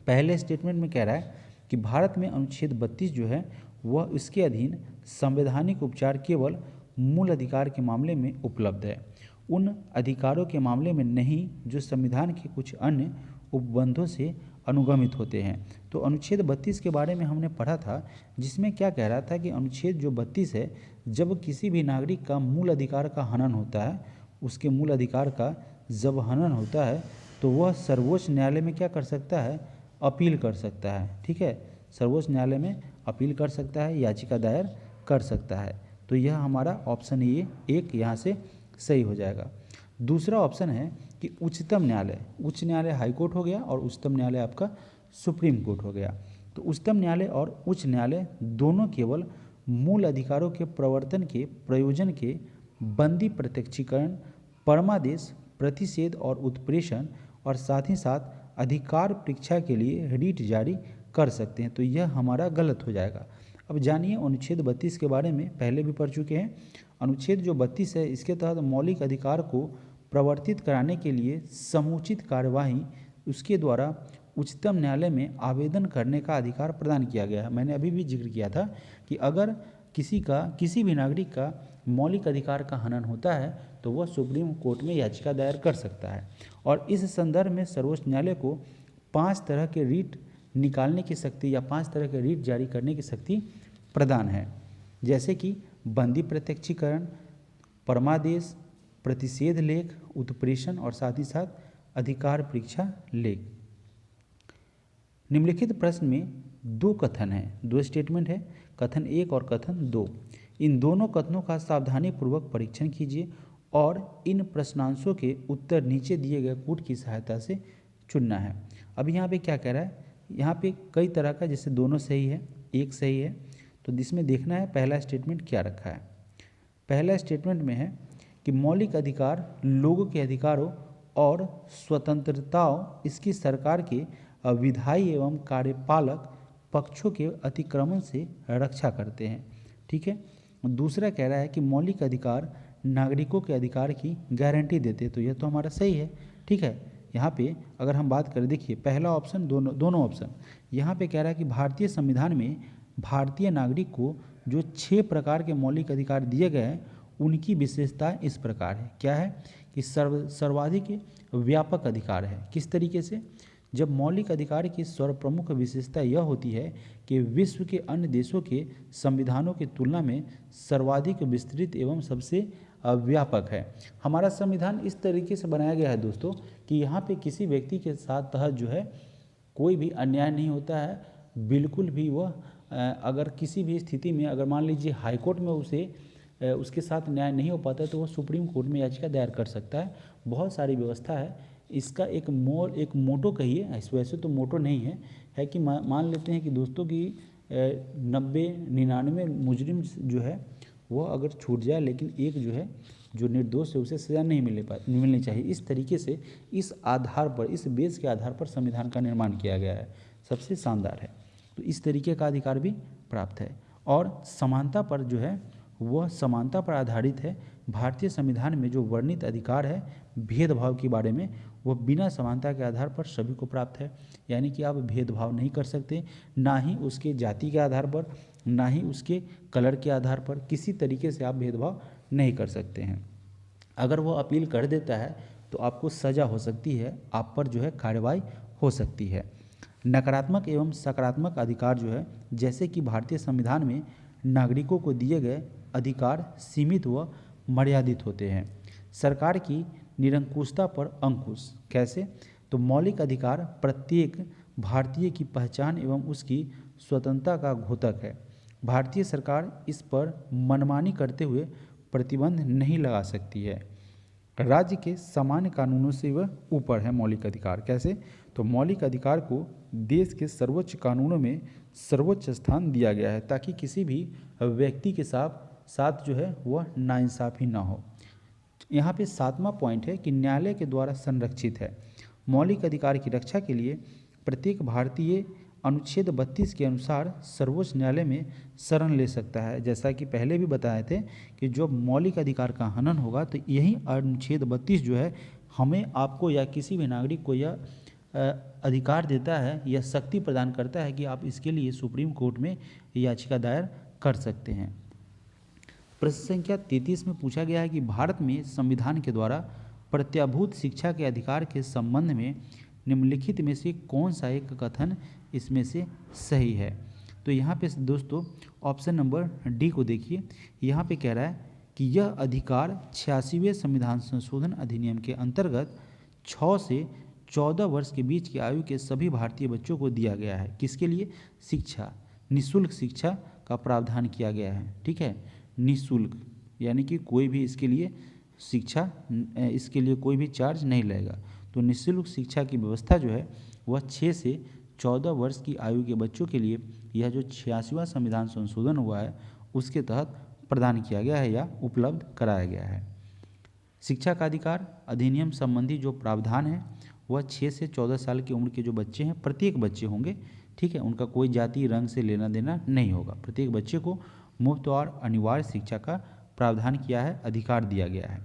S1: पहले स्टेटमेंट में कह रहा है कि भारत में अनुच्छेद 32 जो है वह इसके अधीन संवैधानिक उपचार केवल मूल अधिकार के मामले में उपलब्ध है, उन अधिकारों के मामले में नहीं जो संविधान के कुछ अन्य उपबंधों से अनुगमित होते हैं। तो अनुच्छेद 32 के बारे में हमने पढ़ा था, जिसमें क्या कह रहा था कि अनुच्छेद जो 32 है, जब किसी भी नागरिक का मूल अधिकार का हनन होता है, उसके मूल अधिकार का जब हनन होता है तो वह सर्वोच्च न्यायालय में क्या कर सकता है, अपील कर सकता है, ठीक है, सर्वोच्च न्यायालय में अपील कर सकता है, याचिका दायर कर सकता है। तो यह हमारा ऑप्शन ये एक यहाँ से सही हो जाएगा। दूसरा ऑप्शन है कि उच्चतम न्यायालय, उच्च न्यायालय हाई कोर्ट हो गया और उच्चतम न्यायालय आपका सुप्रीम कोर्ट हो गया। तो उच्चतम न्यायालय और उच्च न्यायालय दोनों केवल मूल अधिकारों के प्रवर्तन के प्रयोजन के बंदी प्रत्यक्षीकरण, परमादेश, प्रतिषेध और उत्प्रेषण और साथ ही साथ अधिकार परीक्षा के लिए रिट जारी कर सकते हैं। तो यह हमारा गलत हो जाएगा। अब जानिए अनुच्छेद 32 के बारे में पहले भी पढ़ चुके हैं। अनुच्छेद जो 32 है इसके तहत मौलिक अधिकार को प्रवर्तित कराने के लिए समुचित कार्यवाही उसके द्वारा उच्चतम न्यायालय में आवेदन करने का अधिकार प्रदान किया गया है। मैंने अभी भी जिक्र किया था कि अगर किसी भी नागरिक का मौलिक अधिकार का हनन होता है तो वह सुप्रीम कोर्ट में याचिका दायर कर सकता है और इस संदर्भ में सर्वोच्च न्यायालय को 5 तरह के रीट निकालने की शक्ति या 5 तरह के रीट जारी करने की शक्ति प्रदान है, जैसे कि बंदी प्रत्यक्षीकरण, परमादेश, प्रतिषेध लेख, उत्प्रेषण और साथ ही साथ अधिकार परीक्षा लेख। निम्नलिखित प्रश्न में 2 कथन हैं, 2 स्टेटमेंट है, कथन 1 और कथन 2। इन दोनों कथनों का सावधानीपूर्वक परीक्षण कीजिए और इन प्रश्नांशों के उत्तर नीचे दिए गए कूट की सहायता से चुनना है। अब यहाँ पे क्या कह रहा है, यहाँ पे कई तरह का, जैसे दोनों सही है, एक सही है, तो जिसमें देखना है पहला स्टेटमेंट क्या रखा है। पहला स्टेटमेंट में है कि मौलिक अधिकार लोगों के अधिकारों और स्वतंत्रताओं इसकी सरकार के विधायी एवं कार्यपालक पक्षों के अतिक्रमण से रक्षा करते हैं। ठीक है। दूसरा कह रहा है कि मौलिक अधिकार नागरिकों के अधिकार की गारंटी देते हैं, तो यह तो हमारा सही है। ठीक है। यहाँ पे अगर हम बात करें, देखिए पहला ऑप्शन, दोनों ऑप्शन, यहाँ पे कह रहा है कि भारतीय संविधान में भारतीय नागरिक को जो 6 प्रकार के मौलिक अधिकार दिए गए हैं उनकी विशेषता इस प्रकार है। क्या है कि सर्वाधिक व्यापक अधिकार है। किस तरीके से, जब मौलिक अधिकार की सर्वप्रमुख विशेषता यह होती है कि विश्व के अन्य देशों के संविधानों की तुलना में सर्वाधिक विस्तृत एवं सबसे व्यापक है। हमारा संविधान इस तरीके से बनाया गया है दोस्तों कि यहाँ पे किसी व्यक्ति के साथ तहत जो है कोई भी अन्याय नहीं होता है, बिल्कुल भी। वह अगर किसी भी स्थिति में अगर मान लीजिए हाईकोर्ट में उसके साथ न्याय नहीं हो पाता है तो वह सुप्रीम कोर्ट में याचिका दायर कर सकता है। बहुत सारी व्यवस्था है। इसका एक मोटो कहिए, वैसे तो मोटो नहीं है कि मान लेते हैं कि दोस्तों की 90-99 मुजरिम जो है वो अगर छूट जाए, लेकिन एक जो है जो निर्दोष है उसे सज़ा नहीं मिलनी चाहिए। इस तरीके से इस आधार पर, इस बेस के आधार पर संविधान का निर्माण किया गया है। सबसे शानदार है। तो इस तरीके का अधिकार भी प्राप्त है। और समानता पर जो है वह समानता पर आधारित है। भारतीय संविधान में जो वर्णित अधिकार है भेदभाव के बारे में, वह बिना समानता के आधार पर सभी को प्राप्त है। यानी कि आप भेदभाव नहीं कर सकते, ना ही उसके जाति के आधार पर, ना ही उसके कलर के आधार पर, किसी तरीके से आप भेदभाव नहीं कर सकते हैं। अगर वो अपील कर देता है तो आपको सज़ा हो सकती है, आप पर जो है कार्रवाई हो सकती है। नकारात्मक एवं सकारात्मक अधिकार जो है, जैसे कि भारतीय संविधान में नागरिकों को दिए गए अधिकार सीमित व मर्यादित होते हैं। सरकार की निरंकुशता पर अंकुश। कैसे, तो मौलिक अधिकार प्रत्येक भारतीय की पहचान एवं उसकी स्वतंत्रता का घोतक है। भारतीय सरकार इस पर मनमानी करते हुए प्रतिबंध नहीं लगा सकती है। राज्य के सामान्य कानूनों से वह ऊपर है मौलिक अधिकार। कैसे, तो मौलिक अधिकार को देश के सर्वोच्च कानूनों में सर्वोच्च स्थान दिया गया है ताकि किसी भी व्यक्ति के साथ जो है वह नाइंसाफ़ी ना हो। यहाँ पे 7वां पॉइंट है कि न्यायालय के द्वारा संरक्षित है। मौलिक अधिकार की रक्षा के लिए प्रत्येक भारतीय अनुच्छेद 32 के अनुसार सर्वोच्च न्यायालय में शरण ले सकता है। जैसा कि पहले भी बताए थे कि जो मौलिक अधिकार का हनन होगा तो यही अनुच्छेद 32 जो है हमें, आपको या किसी भी नागरिक को यह अधिकार देता है या शक्ति प्रदान करता है कि आप इसके लिए सुप्रीम कोर्ट में याचिका दायर कर सकते हैं। प्रश्न संख्या 33 में पूछा गया है कि भारत में संविधान के द्वारा प्रत्याभूत शिक्षा के अधिकार के संबंध में निम्नलिखित में से कौन सा एक कथन इसमें से सही है। तो यहाँ पे दोस्तों ऑप्शन नंबर डी को देखिए। यहाँ पे कह रहा है कि यह अधिकार 86वें संविधान संशोधन अधिनियम के अंतर्गत 6 से 14 वर्ष के बीच की आयु के सभी भारतीय बच्चों को दिया गया है। किसके लिए? शिक्षा, निःशुल्क शिक्षा का प्रावधान किया गया है। ठीक है, निःशुल्क यानी कि कोई भी इसके लिए शिक्षा, इसके लिए कोई भी चार्ज नहीं लगेगा। तो निःशुल्क शिक्षा की व्यवस्था जो है वह 6 से 14 वर्ष की आयु के बच्चों के लिए यह जो 86वां संविधान संशोधन हुआ है उसके तहत प्रदान किया गया है या उपलब्ध कराया गया है। शिक्षा का अधिकार अधिनियम संबंधी जो प्रावधान है वह 6 से 14 साल की उम्र के जो बच्चे हैं, प्रत्येक बच्चे होंगे, ठीक है, उनका कोई जाति रंग से लेना देना नहीं होगा। प्रत्येक बच्चे को मुफ्त और अनिवार्य शिक्षा का प्रावधान किया है, अधिकार दिया गया है।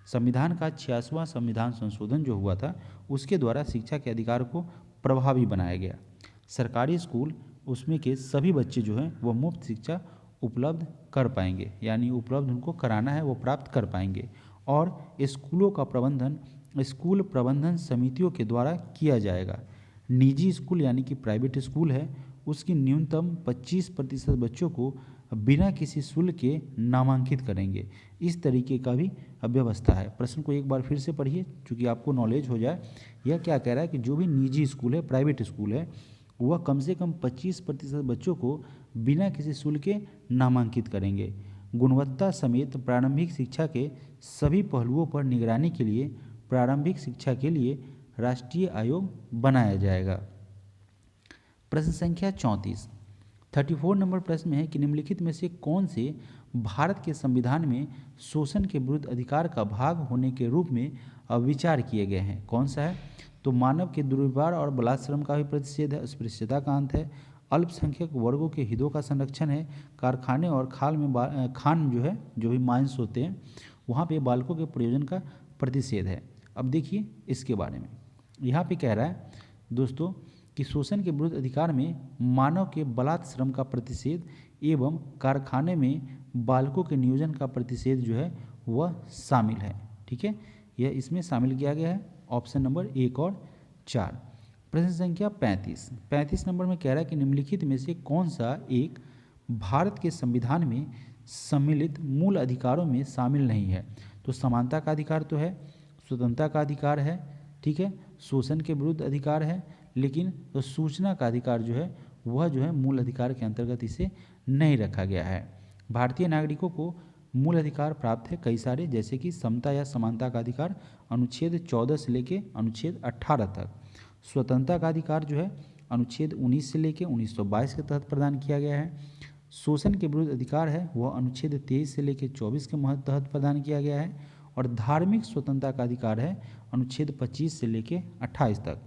S1: संविधान का 86वां संविधान संशोधन जो हुआ था उसके द्वारा शिक्षा के अधिकार को प्रभावी बनाया गया। सरकारी स्कूल उसमें के सभी बच्चे जो हैं वह मुफ्त शिक्षा उपलब्ध कर पाएंगे, यानी उपलब्ध उनको कराना है वो प्राप्त कर पाएंगे। और स्कूलों का प्रबंधन स्कूल प्रबंधन समितियों के द्वारा किया जाएगा। निजी स्कूल यानी कि प्राइवेट स्कूल है उसकी न्यूनतम 25% बच्चों को बिना किसी शुल्क के नामांकित करेंगे। इस तरीके का भी व्यवस्था है। प्रश्न को एक बार फिर से पढ़िए क्योंकि आपको नॉलेज हो जाए। यह क्या कह रहा है कि जो भी निजी स्कूल है, प्राइवेट स्कूल है, वह कम से कम 25% बच्चों को बिना किसी शुल्क के नामांकित करेंगे। गुणवत्ता समेत प्रारंभिक शिक्षा के सभी पहलुओं पर निगरानी के लिए प्रारंभिक शिक्षा के लिए राष्ट्रीय आयोग बनाया जाएगा। प्रश्न संख्या 34 नंबर प्रश्न में है कि निम्नलिखित में से कौन से भारत के संविधान में शोषण के विरुद्ध अधिकार का भाग होने के रूप में विचार किए गए हैं? कौन सा है? तो मानव के दुर्व्यवहार और बलात्श्रम का भी प्रतिषेध है, अस्पृश्यता का अंत है, अल्पसंख्यक वर्गों के हितों का संरक्षण है, कारखाने और खान जो है, जो भी माइंस होते हैं वहाँ पे बालकों के प्रयोजन का प्रतिषेध है। अब देखिए इसके बारे में यहाँ पे कह रहा है दोस्तों कि शोषण के विरुद्ध अधिकार में मानव के बलात्श्रम का प्रतिषेध एवं कारखाने में बालकों के नियोजन का प्रतिषेध जो है वह शामिल है। ठीक है, यह इसमें शामिल किया गया है ऑप्शन नंबर 1 और 4। प्रश्न संख्या 35 नंबर में कह रहा है कि निम्नलिखित में से कौन सा एक भारत के संविधान में सम्मिलित मूल अधिकारों में शामिल नहीं है? तो समानता का अधिकार तो है, स्वतंत्रता का अधिकार है, ठीक है, शोषण के विरुद्ध अधिकार है, लेकिन तो सूचना का अधिकार जो है वह जो है मूल अधिकार के अंतर्गत इसे नहीं रखा गया है। भारतीय नागरिकों को मूल अधिकार प्राप्त है कई सारे, जैसे कि समता या समानता का अधिकार अनुच्छेद 14 से लेके अनुच्छेद 18 तक। स्वतंत्रता का अधिकार जो है अनुच्छेद 19 से लेके 1922 के तहत प्रदान किया गया है। शोषण के विरुद्ध अधिकार है वह अनुच्छेद 23 से लेके 24 के तहत प्रदान किया गया है। और धार्मिक स्वतंत्रता का अधिकार है अनुच्छेद 25 से लेके 28 तक।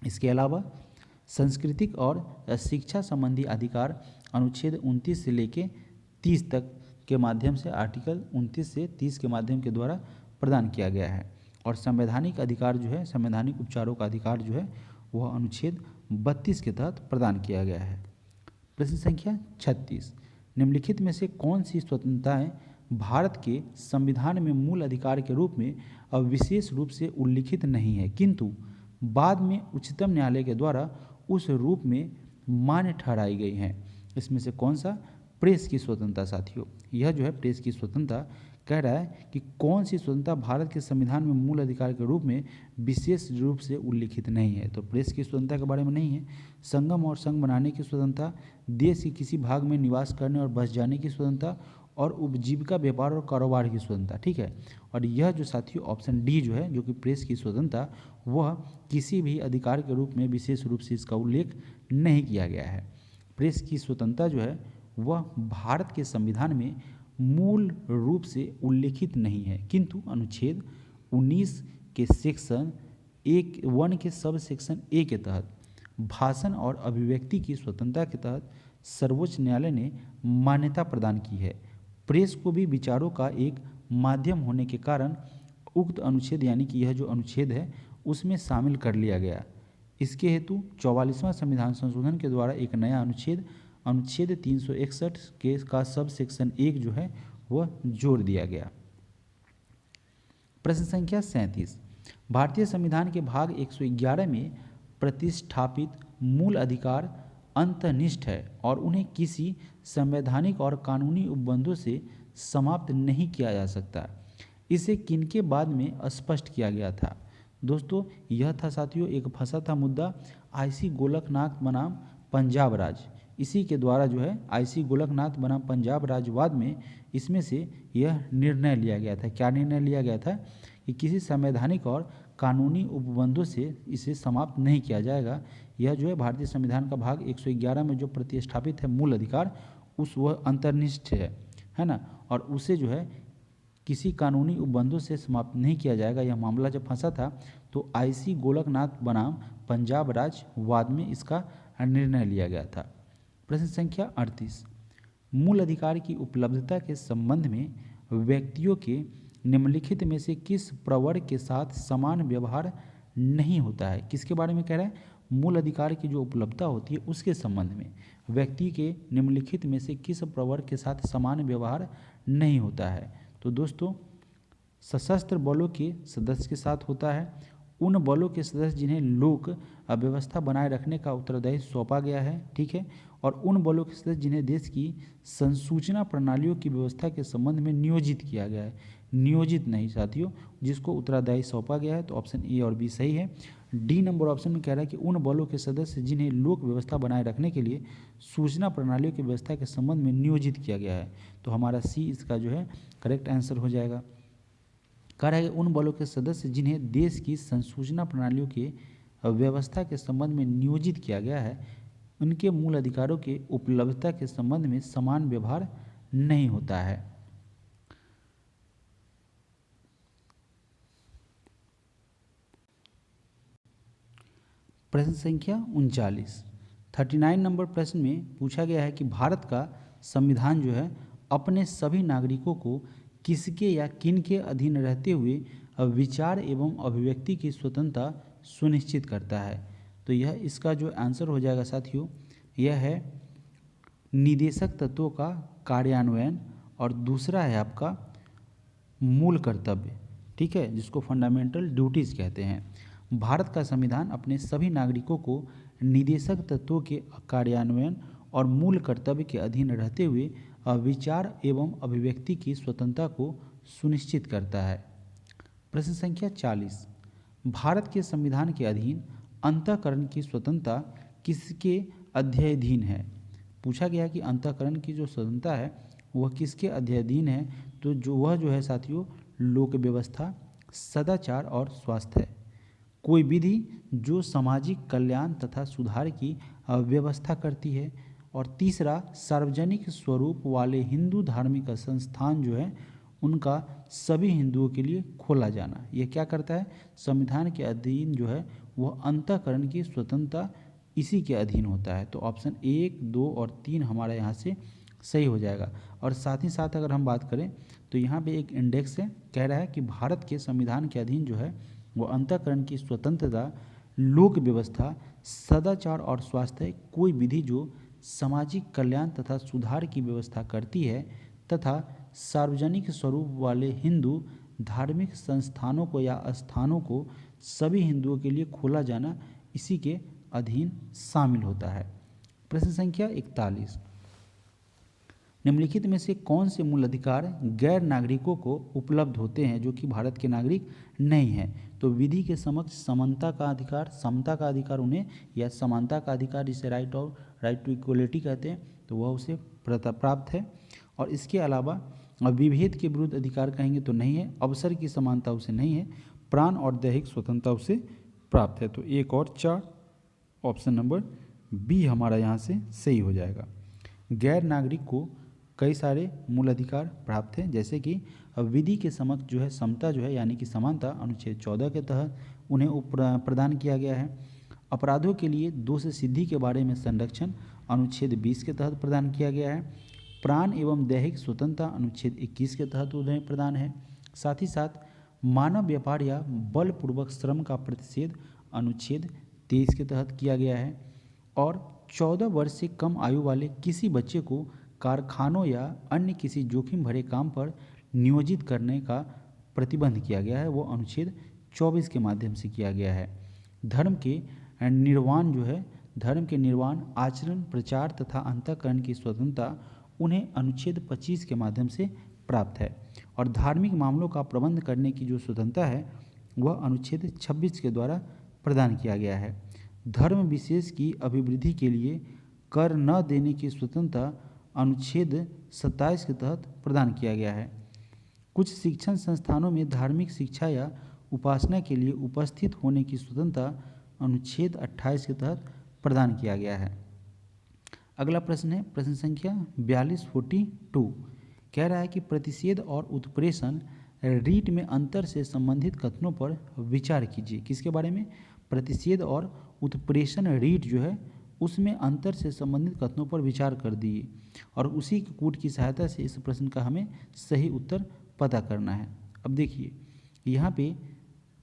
S1: इसके अलावा सांस्कृतिक और शिक्षा संबंधी अधिकार अनुच्छेद 29 से लेके 30 तक के माध्यम से आर्टिकल 29 से 30 के माध्यम के द्वारा प्रदान किया गया है। और संवैधानिक अधिकार जो है, संवैधानिक उपचारों का अधिकार जो है वह अनुच्छेद 32 के तहत प्रदान किया गया है। प्रश्न संख्या 36 निम्नलिखित में से कौन सी स्वतंत्रताएं भारत के संविधान में मूल अधिकार के रूप में विशेष रूप से उल्लिखित नहीं है किंतु बाद में उच्चतम न्यायालय के द्वारा उस रूप में मान्य ठहराई गई हैं? इसमें से कौन सा? प्रेस की स्वतंत्रता साथियों, यह जो है प्रेस की स्वतंत्रता कह रहा है कि कौन सी स्वतंत्रता भारत के संविधान में मूल अधिकार के रूप में विशेष रूप से उल्लिखित नहीं है। तो प्रेस की स्वतंत्रता के बारे में नहीं है। संगम और संघ बनाने की स्वतंत्रता, देश के किसी भाग में निवास करने और बस जाने की स्वतंत्रता और उपजीविका व्यापार और कारोबार की स्वतंत्रता। ठीक है, और यह जो साथियों ऑप्शन डी जो है, जो कि प्रेस की स्वतंत्रता, वह किसी भी अधिकार के रूप में विशेष रूप से इसका उल्लेख नहीं किया गया है। प्रेस की स्वतंत्रता जो है वह भारत के संविधान में मूल रूप से उल्लेखित नहीं है किंतु अनुच्छेद 19 के सेक्शन 1 के सब सेक्शन ए के तहत भाषण और अभिव्यक्ति की स्वतंत्रता के तहत सर्वोच्च न्यायालय ने मान्यता प्रदान की है। प्रेस को भी विचारों का एक माध्यम होने के कारण उक्त अनुच्छेद यानी कि यह जो अनुच्छेद है उसमें शामिल कर लिया गया। इसके हेतु 44वां संविधान संशोधन के द्वारा एक नया अनुच्छेद 361 के का सब सेक्शन 1 जो है वह जोड़ दिया गया। प्रश्न संख्या 37 भारतीय संविधान के भाग 111 में प्रतिष्ठापित मूल अधिकार अंतर्निष्ठ है और उन्हें किसी संवैधानिक और कानूनी उपबंधों से समाप्त नहीं किया जा सकता। इसे किनके बाद में स्पष्ट किया गया था? दोस्तों यह था साथियों एक फंसा था मुद्दा आईसी गोलकनाथ बनाम पंजाब राज। इसी के द्वारा जो है आईसी गोलकनाथ बनाम पंजाब राजवाद में इसमें से यह निर्णय लिया गया था। क्या निर्णय लिया गया था? कि किसी संवैधानिक और कानूनी उपबंधों से इसे समाप्त नहीं किया जाएगा। यह जो है भारतीय संविधान का भाग 111 में जो प्रतिष्ठापित है मूल अधिकार उस वह अंतर्निष्ठ है ना, और उसे जो है किसी कानूनी उपबंधों से समाप्त नहीं किया जाएगा। यह मामला जब फंसा था तो आईसी गोलकनाथ बनाम पंजाब राजवाद में इसका निर्णय लिया गया था। प्रश्न संख्या 38 मूल अधिकार की उपलब्धता के संबंध में व्यक्तियों के निम्नलिखित में से किस प्रवर्ग के साथ समान व्यवहार नहीं होता है? किसके बारे में कह रहा है? मूल अधिकार की जो उपलब्धता होती है उसके संबंध में व्यक्ति के निम्नलिखित में से किस प्रवर्ग के साथ समान व्यवहार नहीं होता है? तो दोस्तों सशस्त्र बलों के सदस्य के साथ होता है, उन बलों के सदस्य जिन्हें लोक व्यवस्था बनाए रखने का उत्तरदायित्व सौंपा गया है, ठीक है, और उन बलों के सदस्य जिन्हें देश की संसूचना प्रणालियों की व्यवस्था के संबंध में नियोजित किया गया है। नियोजित नहीं साथियों, जिसको उत्तरदायित्व सौंपा गया है। तो ऑप्शन ए और बी सही है। डी नंबर ऑप्शन में कह रहा है कि उन बलों के सदस्य जिन्हें लोक व्यवस्था बनाए रखने के लिए सूचना प्रणालियों की व्यवस्था के संबंध में नियोजित किया गया है। तो हमारा सी इसका जो है करेक्ट आंसर हो जाएगा। कह रहा है कि उन बलों के सदस्य जिन्हें देश की संसूचना प्रणालियों के व्यवस्था के संबंध में नियोजित किया गया है, उनके मूल अधिकारों के उपलब्धता के संबंध में समान व्यवहार नहीं होता है। प्रश्न संख्या 39 नंबर प्रश्न में पूछा गया है कि भारत का संविधान जो है अपने सभी नागरिकों को किसके या किन के अधीन रहते हुए विचार एवं अभिव्यक्ति की स्वतंत्रता सुनिश्चित करता है। तो यह इसका जो आंसर हो जाएगा साथियों, यह है निदेशक तत्वों का कार्यान्वयन और दूसरा है आपका मूल कर्तव्य, ठीक है, जिसको फंडामेंटल ड्यूटीज़ कहते हैं। भारत का संविधान अपने सभी नागरिकों को निदेशक तत्वों के कार्यान्वयन और मूल कर्तव्य के अधीन रहते हुए विचार एवं अभिव्यक्ति की स्वतंत्रता को सुनिश्चित करता है। प्रश्न संख्या 40, भारत के संविधान के अधीन अंतःकरण की स्वतंत्रता किसके अध्ययधीन है। पूछा गया कि अंतःकरण की जो स्वतंत्रता है वह किसके अध्ययधीन है। तो जो है साथियों लोक व्यवस्था, सदाचार और स्वास्थ्य है। कोई विधि जो सामाजिक कल्याण तथा सुधार की व्यवस्था करती है। और तीसरा सार्वजनिक स्वरूप वाले हिंदू धार्मिक संस्थान जो है उनका सभी हिंदुओं के लिए खोला जाना। यह क्या करता है, संविधान के अधीन जो है वह अंतःकरण की स्वतंत्रता इसी के अधीन होता है। तो ऑप्शन 1, 2 और 3 हमारा यहाँ से सही हो जाएगा। और साथ ही साथ अगर हम बात करें तो यहाँ पे एक इंडेक्स है, कह रहा है कि भारत के संविधान के अधीन जो है वो अंतःकरण की स्वतंत्रता, लोक व्यवस्था, सदाचार और स्वास्थ्य, कोई विधि जो सामाजिक कल्याण तथा सुधार की व्यवस्था करती है तथा सार्वजनिक स्वरूप वाले हिंदू धार्मिक संस्थानों को या स्थानों को सभी हिंदुओं के लिए खोला जाना इसी के अधीन शामिल होता है। प्रश्न संख्या 41, निम्नलिखित में से कौन से मूल अधिकार गैर नागरिकों को उपलब्ध होते हैं जो कि भारत के नागरिक नहीं हैं। तो विधि के समक्ष समानता का अधिकार, समता का अधिकार उन्हें, या समानता का अधिकार जिसे राइट टू इक्वलिटी कहते हैं, तो वह उसे प्राप्त है। और इसके अलावा विभेद के विरुद्ध अधिकार कहेंगे तो नहीं है, अवसर की समानता उसे नहीं है, प्राण और दैहिक स्वतंत्रता उसे प्राप्त है। तो 1 और 4 ऑप्शन नंबर बी हमारा यहाँ से सही हो जाएगा। गैर नागरिक को कई सारे मूल अधिकार प्राप्त हैं, जैसे कि विधि के समक्ष जो है समता जो है यानी कि समानता अनुच्छेद 14 के तहत उन्हें प्रदान किया गया है। अपराधों के लिए दोष सिद्धि के बारे में संरक्षण अनुच्छेद 20 के तहत प्रदान किया गया है। प्राण एवं दैहिक स्वतंत्रता अनुच्छेद 21 के तहत उन्हें प्रदान है। साथ ही साथ मानव व्यापार या बलपूर्वक श्रम का प्रतिषेध अनुच्छेद 23 के तहत किया गया है। और 14 वर्ष से कम आयु वाले किसी बच्चे को कारखानों या अन्य किसी जोखिम भरे काम पर नियोजित करने का प्रतिबंध किया गया है, वो अनुच्छेद 24 के माध्यम से किया गया है। धर्म के निर्वाण, आचरण, प्रचार तथा अंतःकरण की स्वतंत्रता उन्हें अनुच्छेद 25 के माध्यम से प्राप्त है। और धार्मिक मामलों का प्रबंध करने की जो स्वतंत्रता है वह अनुच्छेद 26 के द्वारा प्रदान किया गया है। धर्म विशेष की अभिवृद्धि के लिए कर न देने की स्वतंत्रता अनुच्छेद 27 के तहत प्रदान किया गया है। कुछ शिक्षण संस्थानों में धार्मिक शिक्षा या उपासना के लिए उपस्थित होने की स्वतंत्रता अनुच्छेद 28 के तहत प्रदान किया गया है। अगला प्रश्न है प्रश्न संख्या 42 कह रहा है कि प्रतिषेध और उत्प्रेषण रीट में अंतर से संबंधित कथनों पर विचार कीजिए। किसके बारे में, प्रतिषेध और उत्प्रेषण रीट जो है उसमें अंतर से संबंधित कथनों पर विचार कर दिए और उसी कूट की सहायता से इस प्रश्न का हमें सही उत्तर पता करना है। अब देखिए यहाँ पे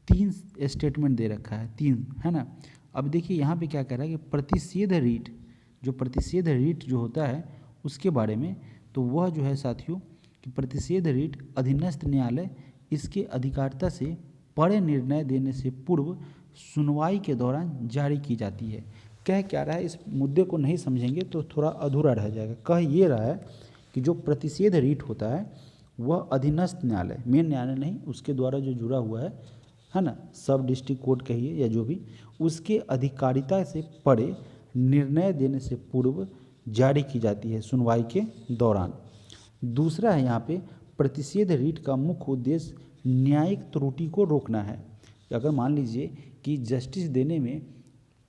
S1: 3 स्टेटमेंट दे रखा है, 3 है ना। अब देखिए यहाँ पे क्या कह रहा है कि प्रतिषेध रीट जो होता है उसके बारे में, तो वह जो है साथियों कि प्रतिषेध रीट अधीनस्थ न्यायालय इसके अधिकारिता से परे निर्णय देने से पूर्व सुनवाई के दौरान जारी की जाती है। कह क्या रहा है, इस मुद्दे को नहीं समझेंगे तो थोड़ा अधूरा रह जाएगा। कह ये रहा है कि जो प्रतिषेध रीट होता है वह अधीनस्थ न्यायालय, मेन न्यायालय नहीं, उसके द्वारा जो जुड़ा हुआ है है ना, सब डिस्ट्रिक्ट कोर्ट कहिए या जो भी, उसके अधिकारिता से परे निर्णय देने से पूर्व जारी की जाती है सुनवाई के दौरान। दूसरा है यहाँ पे प्रतिषेध रीट का मुख्य उद्देश्य न्यायिक त्रुटि को रोकना है। अगर मान लीजिए कि जस्टिस देने में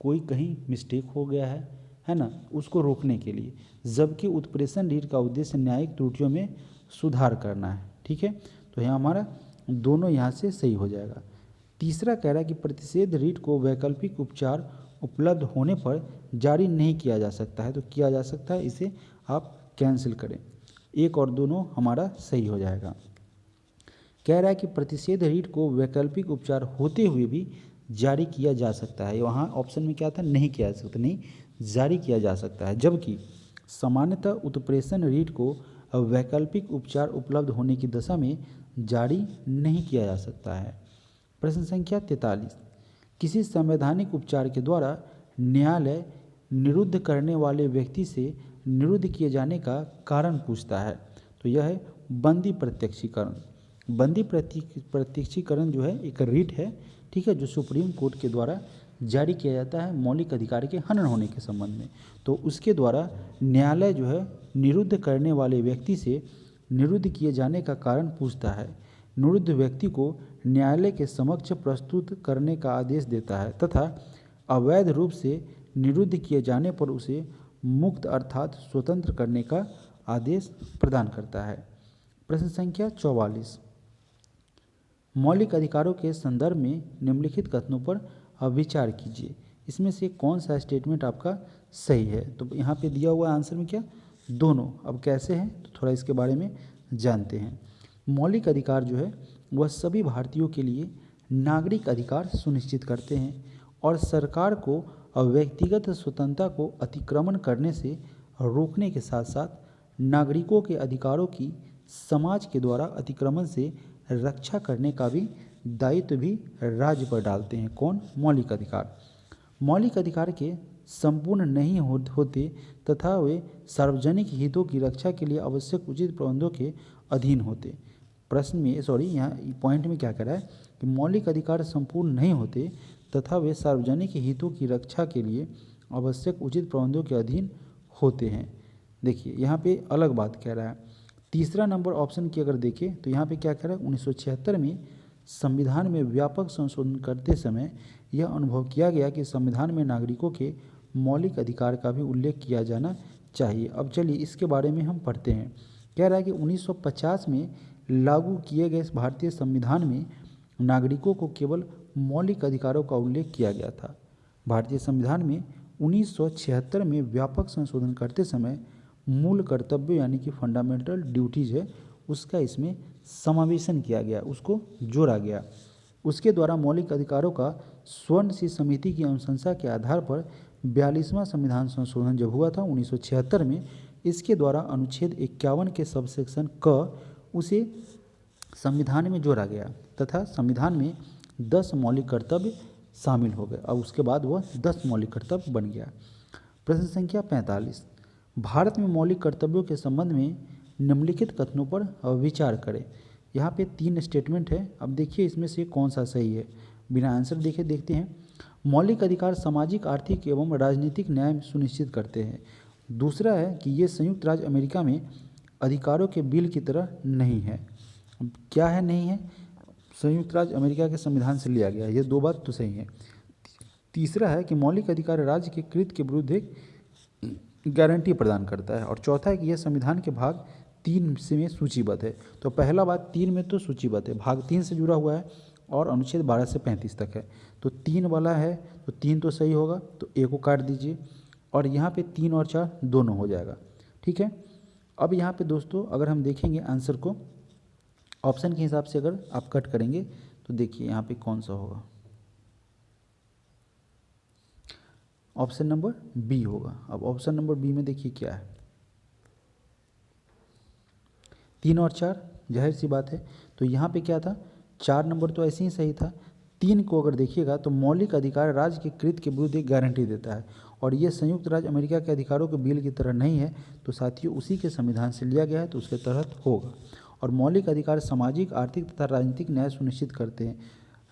S1: कोई कहीं मिस्टेक हो गया है ना, उसको रोकने के लिए, जबकि उत्प्रेषण रीट का उद्देश्य न्यायिक त्रुटियों में सुधार करना है। ठीक है, तो यहाँ हमारा दोनों यहाँ से सही हो जाएगा। तीसरा कह रहा है कि प्रतिषेध रीट को वैकल्पिक उपचार उपलब्ध होने पर जारी नहीं किया जा सकता है, तो किया जा सकता है, इसे आप कैंसिल करें। एक और दोनों हमारा सही हो जाएगा। कह रहा है कि प्रतिषेध रीट को वैकल्पिक उपचार होते हुए भी जारी किया जा सकता है। वहाँ ऑप्शन में क्या था, नहीं किया जा सकता, नहीं, जारी किया जा सकता है। जबकि सामान्यतः उत्प्रेषण रीट को वैकल्पिक उपचार उपलब्ध होने की दशा में जारी नहीं किया जा सकता है। प्रश्न संख्या 43, किसी संवैधानिक उपचार के द्वारा न्यायालय निरुद्ध करने वाले व्यक्ति से निरुद्ध किए जाने का कारण पूछता है, तो यह है बंदी प्रत्यक्षीकरण। बंदी प्रत्यक्षीकरण जो है एक रीट है, ठीक है, जो सुप्रीम कोर्ट के द्वारा जारी किया जाता है मौलिक अधिकार के हनन होने के संबंध में। तो उसके द्वारा न्यायालय जो है निरुद्ध करने वाले व्यक्ति से निरुद्ध किए जाने का कारण पूछता है, निरुद्ध व्यक्ति को न्यायालय के समक्ष प्रस्तुत करने का आदेश देता है तथा अवैध रूप से निरुद्ध किए जाने पर उसे मुक्त अर्थात स्वतंत्र करने का आदेश प्रदान करता है। प्रश्न संख्या 44, मौलिक अधिकारों के संदर्भ में निम्नलिखित कथनों पर विचार कीजिए। इसमें से कौन सा स्टेटमेंट आपका सही है? तो यहाँ पे दिया हुआ आंसर में क्या, दोनों। अब कैसे हैं, तो थोड़ा इसके बारे में जानते हैं। मौलिक अधिकार जो है वह सभी भारतीयों के लिए नागरिक अधिकार सुनिश्चित करते हैं और सरकार को व्यक्तिगत स्वतंत्रता को अतिक्रमण करने से रोकने के साथ साथ नागरिकों के अधिकारों की समाज के द्वारा अतिक्रमण से रक्षा करने का भी दायित्व भी राज्य पर डालते हैं। कौन? मौलिक अधिकार। मौलिक अधिकार के संपूर्ण नहीं होते तथा वे सार्वजनिक हितों की रक्षा के लिए आवश्यक उचित प्रबंधों के अधीन होते। प्रश्न में यहाँ पॉइंट में क्या कह रहा है कि मौलिक अधिकार संपूर्ण नहीं होते तथा वे सार्वजनिक हितों की रक्षा के लिए आवश्यक उचित प्रबंधों के अधीन होते हैं। देखिए यहाँ पे अलग बात कह रहा है। तीसरा नंबर ऑप्शन की अगर देखें तो यहाँ पे क्या कह रहा है, 1976 में संविधान में व्यापक संशोधन करते समय यह अनुभव किया गया कि संविधान में नागरिकों के मौलिक अधिकार का भी उल्लेख किया जाना चाहिए। अब चलिए इसके बारे में हम पढ़ते हैं। कह रहा है कि 1950 में लागू किए गए भारतीय संविधान में नागरिकों को केवल मौलिक अधिकारों का उल्लेख किया गया था। भारतीय संविधान में 1976 में व्यापक संशोधन करते समय मूल कर्तव्य यानी कि फंडामेंटल ड्यूटीज है उसका इसमें समावेशन किया गया, उसको जोड़ा गया। उसके द्वारा मौलिक अधिकारों का स्वर्ण सी समिति की अनुशंसा के आधार पर 42वां संविधान संशोधन जब हुआ था 1976 में, इसके द्वारा अनुच्छेद 51 के सबसेक्शन क उसे संविधान में जोड़ा गया तथा संविधान में 10 मौलिक कर्तव्य शामिल हो गए। अब उसके बाद वह 10 मौलिक कर्तव्य बन गया। प्रश्न संख्या 45, भारत में मौलिक कर्तव्यों के संबंध में निम्नलिखित कथनों पर विचार करें। यहाँ पे 3 स्टेटमेंट है। अब देखिए इसमें से कौन सा सही है, बिना आंसर देखे देखते हैं। मौलिक अधिकार सामाजिक, आर्थिक एवं राजनीतिक न्याय सुनिश्चित करते हैं। दूसरा है कि ये संयुक्त राज्य अमेरिका में अधिकारों के बिल की तरह नहीं है। क्या है, नहीं है, संयुक्त राज्य अमेरिका के संविधान से लिया गया है। ये 2 बात तो सही है। तीसरा है कि मौलिक अधिकार राज्य के कृत्य के विरुद्ध एक गारंटी प्रदान करता है। और चौथा है कि यह संविधान के भाग 3 से में सूचीबद्ध है। तो पहला बात 3 में तो सूचीबद्ध है, भाग 3 से जुड़ा हुआ है और अनुच्छेद 12 से 35 तक है। तो 3 वाला है तो 3 तो सही होगा, तो ए को काट दीजिए और यहाँ पे 3 और 4 दोनों हो जाएगा। ठीक है, अब यहाँ पे दोस्तों अगर हम देखेंगे आंसर को ऑप्शन के हिसाब से अगर आप कट करेंगे तो देखिए यहाँ पे कौन सा होगा, ऑप्शन नंबर बी होगा। अब ऑप्शन नंबर बी में देखिए क्या है, 3 और 4 जाहिर सी बात है। तो यहाँ पे क्या था, 4 नंबर तो ऐसे ही सही था। 3 को अगर देखिएगा तो मौलिक अधिकार राज्य के कृत्य के विरुद्ध एक गारंटी देता है और ये संयुक्त राज्य अमेरिका के अधिकारों के बिल की तरह नहीं है। तो साथियों उसी के संविधान से लिया गया है तो उसके तहत होगा। और मौलिक अधिकार सामाजिक, आर्थिक तथा राजनीतिक न्याय सुनिश्चित करते हैं।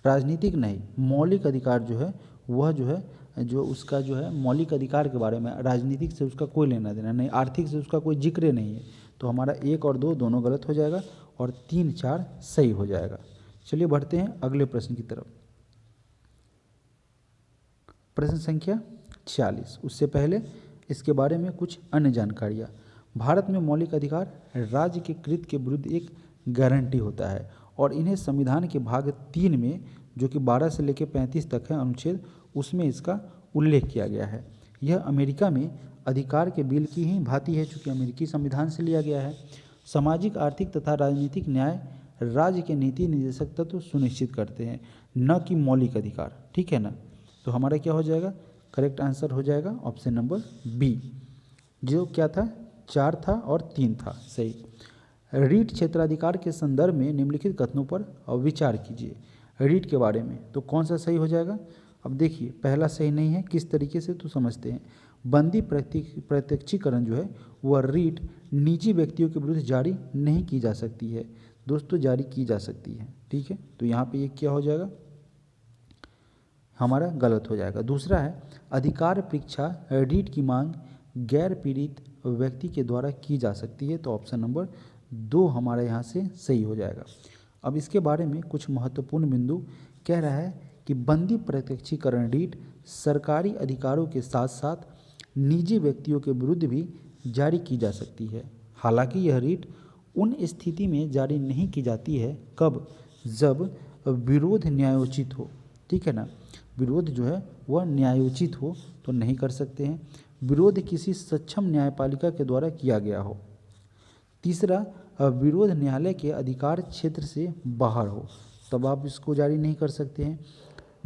S1: राजनीतिक नहीं, मौलिक अधिकार जो है वह जो है जो उसका जो है मौलिक अधिकार के बारे में, राजनीतिक से उसका कोई लेना देना नहीं, आर्थिक से उसका कोई जिक्र नहीं है। तो हमारा 1 और 2 दोनों गलत हो जाएगा और 3, 4 सही हो जाएगा। चलिए बढ़ते हैं अगले प्रश्न की तरफ। प्रश्न संख्या 46। उससे पहले इसके बारे में कुछ अन्य जानकारियाँ। भारत में मौलिक अधिकार राज्य के कृत के विरुद्ध एक गारंटी होता है और इन्हें संविधान के भाग 3 में, जो कि 12 से लेकर 35 तक है अनुच्छेद, उसमें इसका उल्लेख किया गया है। यह अमेरिका में अधिकार के बिल की ही भांति है, चूँकि अमेरिकी संविधान से लिया गया है। सामाजिक, आर्थिक तथा राजनीतिक न्याय राज्य के नीति निर्देशक तत्व सुनिश्चित करते हैं, न कि मौलिक अधिकार। ठीक है ना। तो हमारा क्या हो जाएगा, करेक्ट आंसर हो जाएगा ऑप्शन नंबर बी, जो क्या था 4 था और 3 था सही। रीट क्षेत्राधिकार के संदर्भ में निम्नलिखित कथनों पर विचार कीजिए। रीट के बारे में तो कौन सा सही हो जाएगा। अब देखिए पहला सही नहीं है, किस तरीके से तो समझते हैं। बंदी प्रत्यक्षीकरण जो है वह रीट निजी व्यक्तियों के विरुद्ध जारी नहीं की जा सकती है। दोस्तों जारी की जा सकती है। ठीक है, तो यहाँ पे ये क्या हो जाएगा, हमारा गलत हो जाएगा। दूसरा है अधिकार परीक्षा रीट की मांग गैर पीड़ित व्यक्ति के द्वारा की जा सकती है, तो ऑप्शन नंबर 2 हमारा यहाँ से सही हो जाएगा। अब इसके बारे में कुछ महत्वपूर्ण बिंदु कह रहा है कि बंदी प्रत्यक्षीकरण रीट सरकारी अधिकारों के साथ साथ निजी व्यक्तियों के विरुद्ध भी जारी की जा सकती है। हालांकि यह रीट उन स्थिति में जारी नहीं की जाती है कब, जब विरोध न्यायोचित हो। ठीक है ना, विरोध जो है वह न्यायोचित हो तो नहीं कर सकते हैं। विरोध किसी सक्षम न्यायपालिका के द्वारा किया गया हो। तीसरा, विरोध न्यायालय के अधिकार क्षेत्र से बाहर हो, तब आप इसको जारी नहीं कर सकते हैं।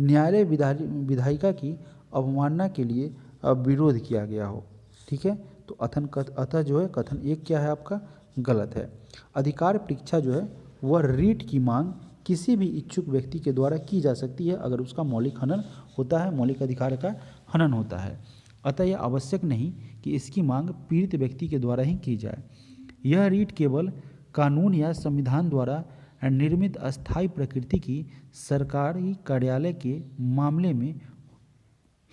S1: न्यायालय विधायिका की अवमानना के लिए विरोध किया गया हो। ठीक है, तो अतः जो है कथन 1 क्या है आपका, गलत है। अधिकार परीक्षा जो है वह रीट की मांग किसी भी इच्छुक व्यक्ति के द्वारा की जा सकती है अगर उसका मौलिक हनन होता है, मौलिक अधिकार का हनन होता है। अतः यह आवश्यक नहीं कि इसकी मांग पीड़ित व्यक्ति के द्वारा ही की जाए। यह रीट केवल कानून या संविधान द्वारा निर्मित अस्थायी प्रकृति की सरकारी कार्यालय के मामले में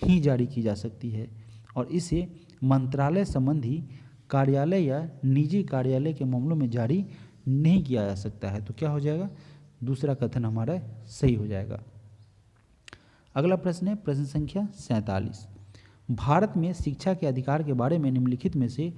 S1: ही जारी की जा सकती है और इसे मंत्रालय संबंधी कार्यालय या निजी कार्यालय के मामलों में जारी नहीं किया जा सकता है। तो क्या हो जाएगा, दूसरा कथन हमारा सही हो जाएगा। अगला प्रश्न है प्रश्न संख्या 47। भारत में शिक्षा के अधिकार के बारे में निम्नलिखित में से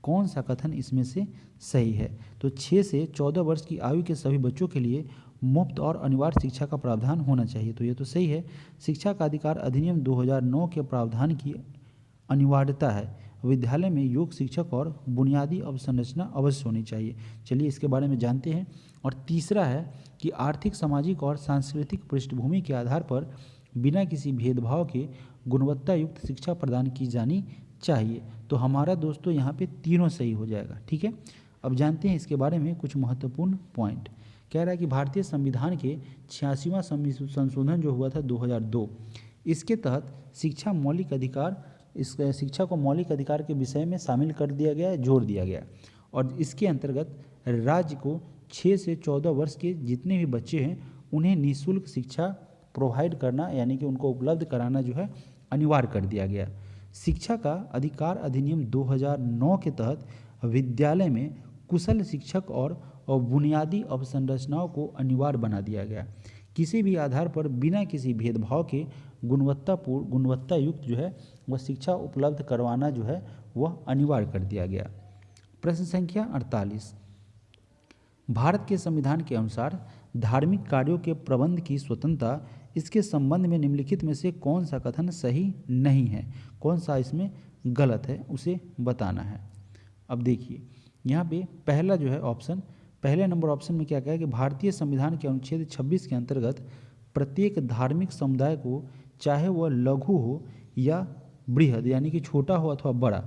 S1: कौन सा कथन इसमें से सही है। तो 6 से 14 वर्ष की आयु के सभी बच्चों के लिए मुफ्त और अनिवार्य शिक्षा का प्रावधान होना चाहिए, तो ये तो सही है। शिक्षा का अधिकार अधिनियम 2009 के प्रावधान की अनिवार्यता है। विद्यालय में योग शिक्षक और बुनियादी अवसंरचना अवश्य होनी चाहिए। चलिए इसके बारे में जानते हैं। और तीसरा है कि आर्थिक, सामाजिक और सांस्कृतिक पृष्ठभूमि के आधार पर बिना किसी भेदभाव के गुणवत्ता युक्त शिक्षा प्रदान की जानी चाहिए। तो हमारा दोस्तों यहाँ पे तीनों सही हो जाएगा। ठीक है, अब जानते हैं इसके बारे में कुछ महत्वपूर्ण पॉइंट। कह रहा है कि भारतीय संविधान के 86वां संशोधन जो हुआ था 2002, इसके तहत शिक्षा मौलिक अधिकार, इस शिक्षा को मौलिक अधिकार के विषय में शामिल कर दिया गया है, जोड़ दिया गया। और इसके अंतर्गत राज्य को 6 से 14 वर्ष के जितने भी बच्चे हैं उन्हें निःशुल्क शिक्षा प्रोवाइड करना, यानी कि उनको उपलब्ध कराना जो है अनिवार्य कर दिया गया। शिक्षा का अधिकार अधिनियम 2009 के तहत विद्यालय में कुशल शिक्षक और बुनियादी अवसंरचनाओं को अनिवार्य बना दिया गया। किसी भी आधार पर बिना किसी भेदभाव के गुणवत्ता युक्त जो है वह शिक्षा उपलब्ध करवाना जो है वह अनिवार्य कर दिया गया। प्रश्न संख्या 48। भारत के संविधान के अनुसार धार्मिक कार्यों के प्रबंध की स्वतंत्रता, इसके संबंध में निम्नलिखित में से कौन सा कथन सही नहीं है, कौन सा इसमें गलत है उसे बताना है। अब देखिए यहाँ पे पहला जो है ऑप्शन, पहले नंबर ऑप्शन में क्या कहा है कि भारतीय संविधान के अनुच्छेद 26 के अंतर्गत प्रत्येक धार्मिक समुदाय को, चाहे वह लघु हो या बृहद यानी कि छोटा हो अथवा बड़ा,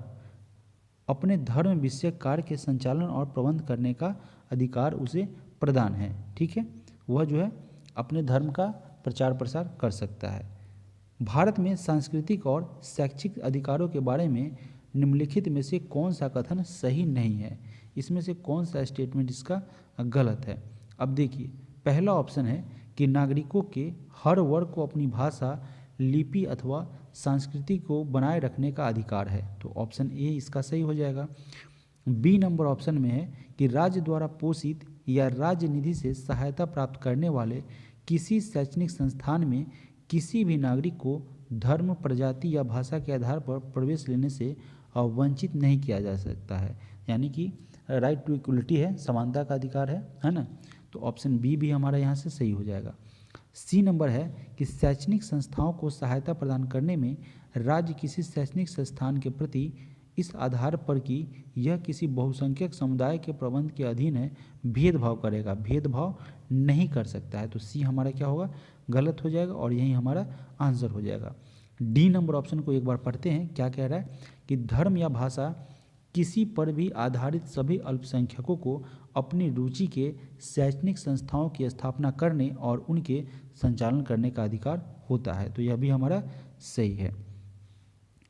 S1: अपने धर्म विषयक कार्य के संचालन और प्रबंध करने का अधिकार उसे प्रदान है। ठीक है, वह जो है अपने धर्म का प्रचार प्रसार कर सकता है। भारत में सांस्कृतिक और शैक्षिक अधिकारों के बारे में निम्नलिखित में से कौन सा कथन सही नहीं है, इसमें से कौन सा स्टेटमेंट इसका गलत है। अब देखिए पहला ऑप्शन है कि नागरिकों के हर वर्ग को अपनी भाषा, लिपि अथवा संस्कृति को बनाए रखने का अधिकार है। तो ऑप्शन ए इसका सही हो जाएगा। बी नंबर ऑप्शन में है कि राज्य द्वारा पोषित या राज्य निधि से सहायता प्राप्त करने वाले किसी शैक्षणिक संस्थान में किसी भी नागरिक को धर्म, प्रजाति या भाषा के आधार पर प्रवेश लेने से वंचित नहीं किया जा सकता है। यानी कि राइट टू इक्वलिटी है, समानता का अधिकार है ना। तो ऑप्शन बी भी हमारा यहाँ से सही हो जाएगा। सी नंबर है कि शैक्षणिक संस्थाओं को सहायता प्रदान करने में राज्य किसी शैक्षणिक संस्थान के प्रति इस आधार पर कि यह किसी बहुसंख्यक समुदाय के प्रबंध के अधीन है भेदभाव करेगा, भेदभाव नहीं कर सकता है। तो सी हमारा क्या होगा, गलत हो जाएगा और यही हमारा आंसर हो जाएगा। डी नंबर ऑप्शन को एक बार पढ़ते हैं, क्या कह रहा है कि धर्म या भाषा किसी पर भी आधारित सभी अल्पसंख्यकों को अपनी रुचि के शैक्षणिक संस्थाओं की स्थापना करने और उनके संचालन करने का अधिकार होता है। तो यह भी हमारा सही है।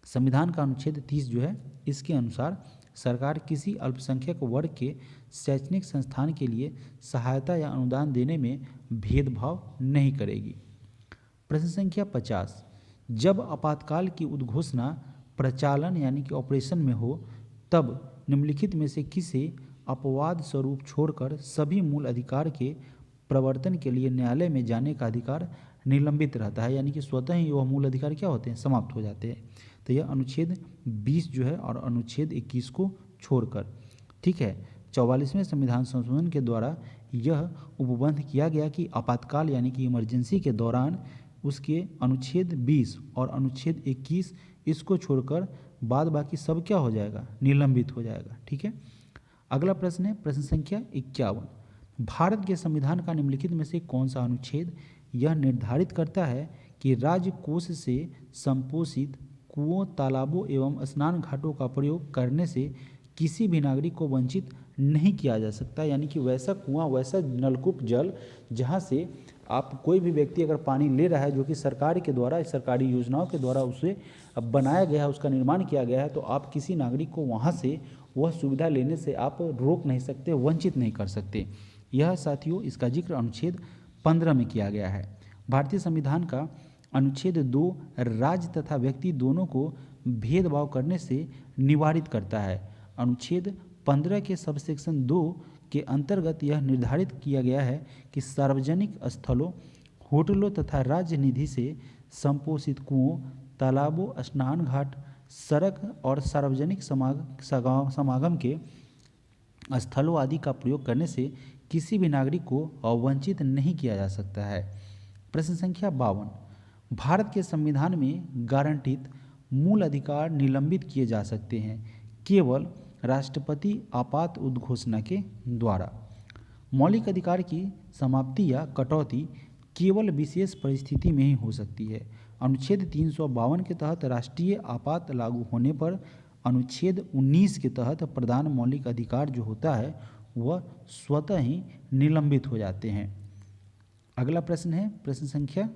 S1: संविधान का अनुच्छेद 30 जो है इसके अनुसार सरकार किसी अल्पसंख्यक वर्ग के शैक्षणिक संस्थान के लिए सहायता या अनुदान देने में भेदभाव नहीं करेगी। प्रश्न संख्या 50, जब आपातकाल की उद्घोषणा प्रचालन यानी कि ऑपरेशन में हो तब निम्नलिखित में से किसे अपवाद स्वरूप छोड़कर सभी मूल अधिकार के प्रवर्तन के लिए न्यायालय में जाने का अधिकार निलंबित रहता है, यानी कि स्वतः ही वह मूल अधिकार क्या होते हैं, समाप्त हो जाते हैं। तो यह अनुच्छेद 20 जो है और अनुच्छेद 21 को छोड़कर, ठीक है। 44वें संविधान संशोधन के द्वारा यह उपबंध किया गया कि आपातकाल यानी कि इमरजेंसी के दौरान उसके अनुच्छेद 20 और अनुच्छेद 21 इसको छोड़कर बाद बाकी सब क्या हो जाएगा, निलंबित हो जाएगा, ठीक है। अगला प्रश्न है प्रश्न संख्या 51, भारत के संविधान का निम्नलिखित में से कौन सा अनुच्छेद यह निर्धारित करता है कि राज्य कोष से संपोषित कुओं, तालाबों एवं स्नान घाटों का प्रयोग करने से किसी भी नागरिक को वंचित नहीं किया जा सकता। यानी कि वैसा कुआं, वैसा नलकूप जल जहां से आप कोई भी व्यक्ति अगर पानी ले रहा है जो कि सरकार के द्वारा, सरकारी योजनाओं के द्वारा उसे बनाया गया है, उसका निर्माण किया गया है, तो आप किसी नागरिक को वहां से वह सुविधा लेने से आप रोक नहीं सकते, वंचित नहीं कर सकते। यह साथियों इसका जिक्र अनुच्छेद 15 में किया गया है। भारतीय संविधान का अनुच्छेद 2 राज्य तथा व्यक्ति दोनों को भेदभाव करने से निवारित करता है। अनुच्छेद 15 के सबसेक्शन 2 के अंतर्गत यह निर्धारित किया गया है कि सार्वजनिक स्थलों, होटलों तथा राज्य निधि से संपोषित कुओं, तालाबों, स्नान घाट, सड़क और सार्वजनिक समागम के स्थलों आदि का प्रयोग करने से किसी भी नागरिक को वंचित नहीं किया जा सकता है। प्रश्न संख्या 52, भारत के संविधान में गारंटित मूल अधिकार निलंबित किए जा सकते हैं केवल राष्ट्रपति आपात उद्घोषणा के द्वारा। मौलिक अधिकार की समाप्ति या कटौती केवल विशेष परिस्थिति में ही हो सकती है। अनुच्छेद 352 के तहत राष्ट्रीय आपात लागू होने पर अनुच्छेद 19 के तहत प्रदान मौलिक अधिकार जो होता है वह स्वतः ही निलंबित हो जाते हैं। अगला प्रश्न है प्रश्न संख्या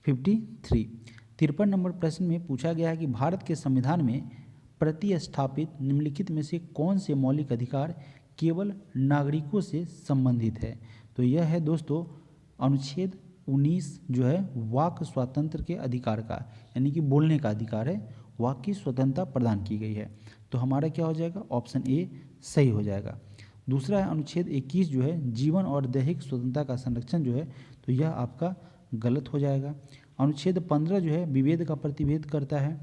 S1: 53। 53 नंबर प्रश्न में पूछा गया है कि भारत के संविधान में प्रतिस्थापित निम्नलिखित में से कौन से मौलिक अधिकार केवल नागरिकों से संबंधित है। तो यह है दोस्तों अनुच्छेद 19 जो है वाक स्वातंत्र के अधिकार का, यानी कि बोलने का अधिकार है, वाक की स्वतंत्रता प्रदान की गई है। तो हमारा क्या हो जाएगा, ऑप्शन ए सही हो जाएगा। दूसरा है अनुच्छेद 21 जो है जीवन और दैहिक स्वतंत्रता का संरक्षण जो है, तो यह आपका गलत हो जाएगा। अनुच्छेद 15 जो है विभेद का प्रतिषेध करता है,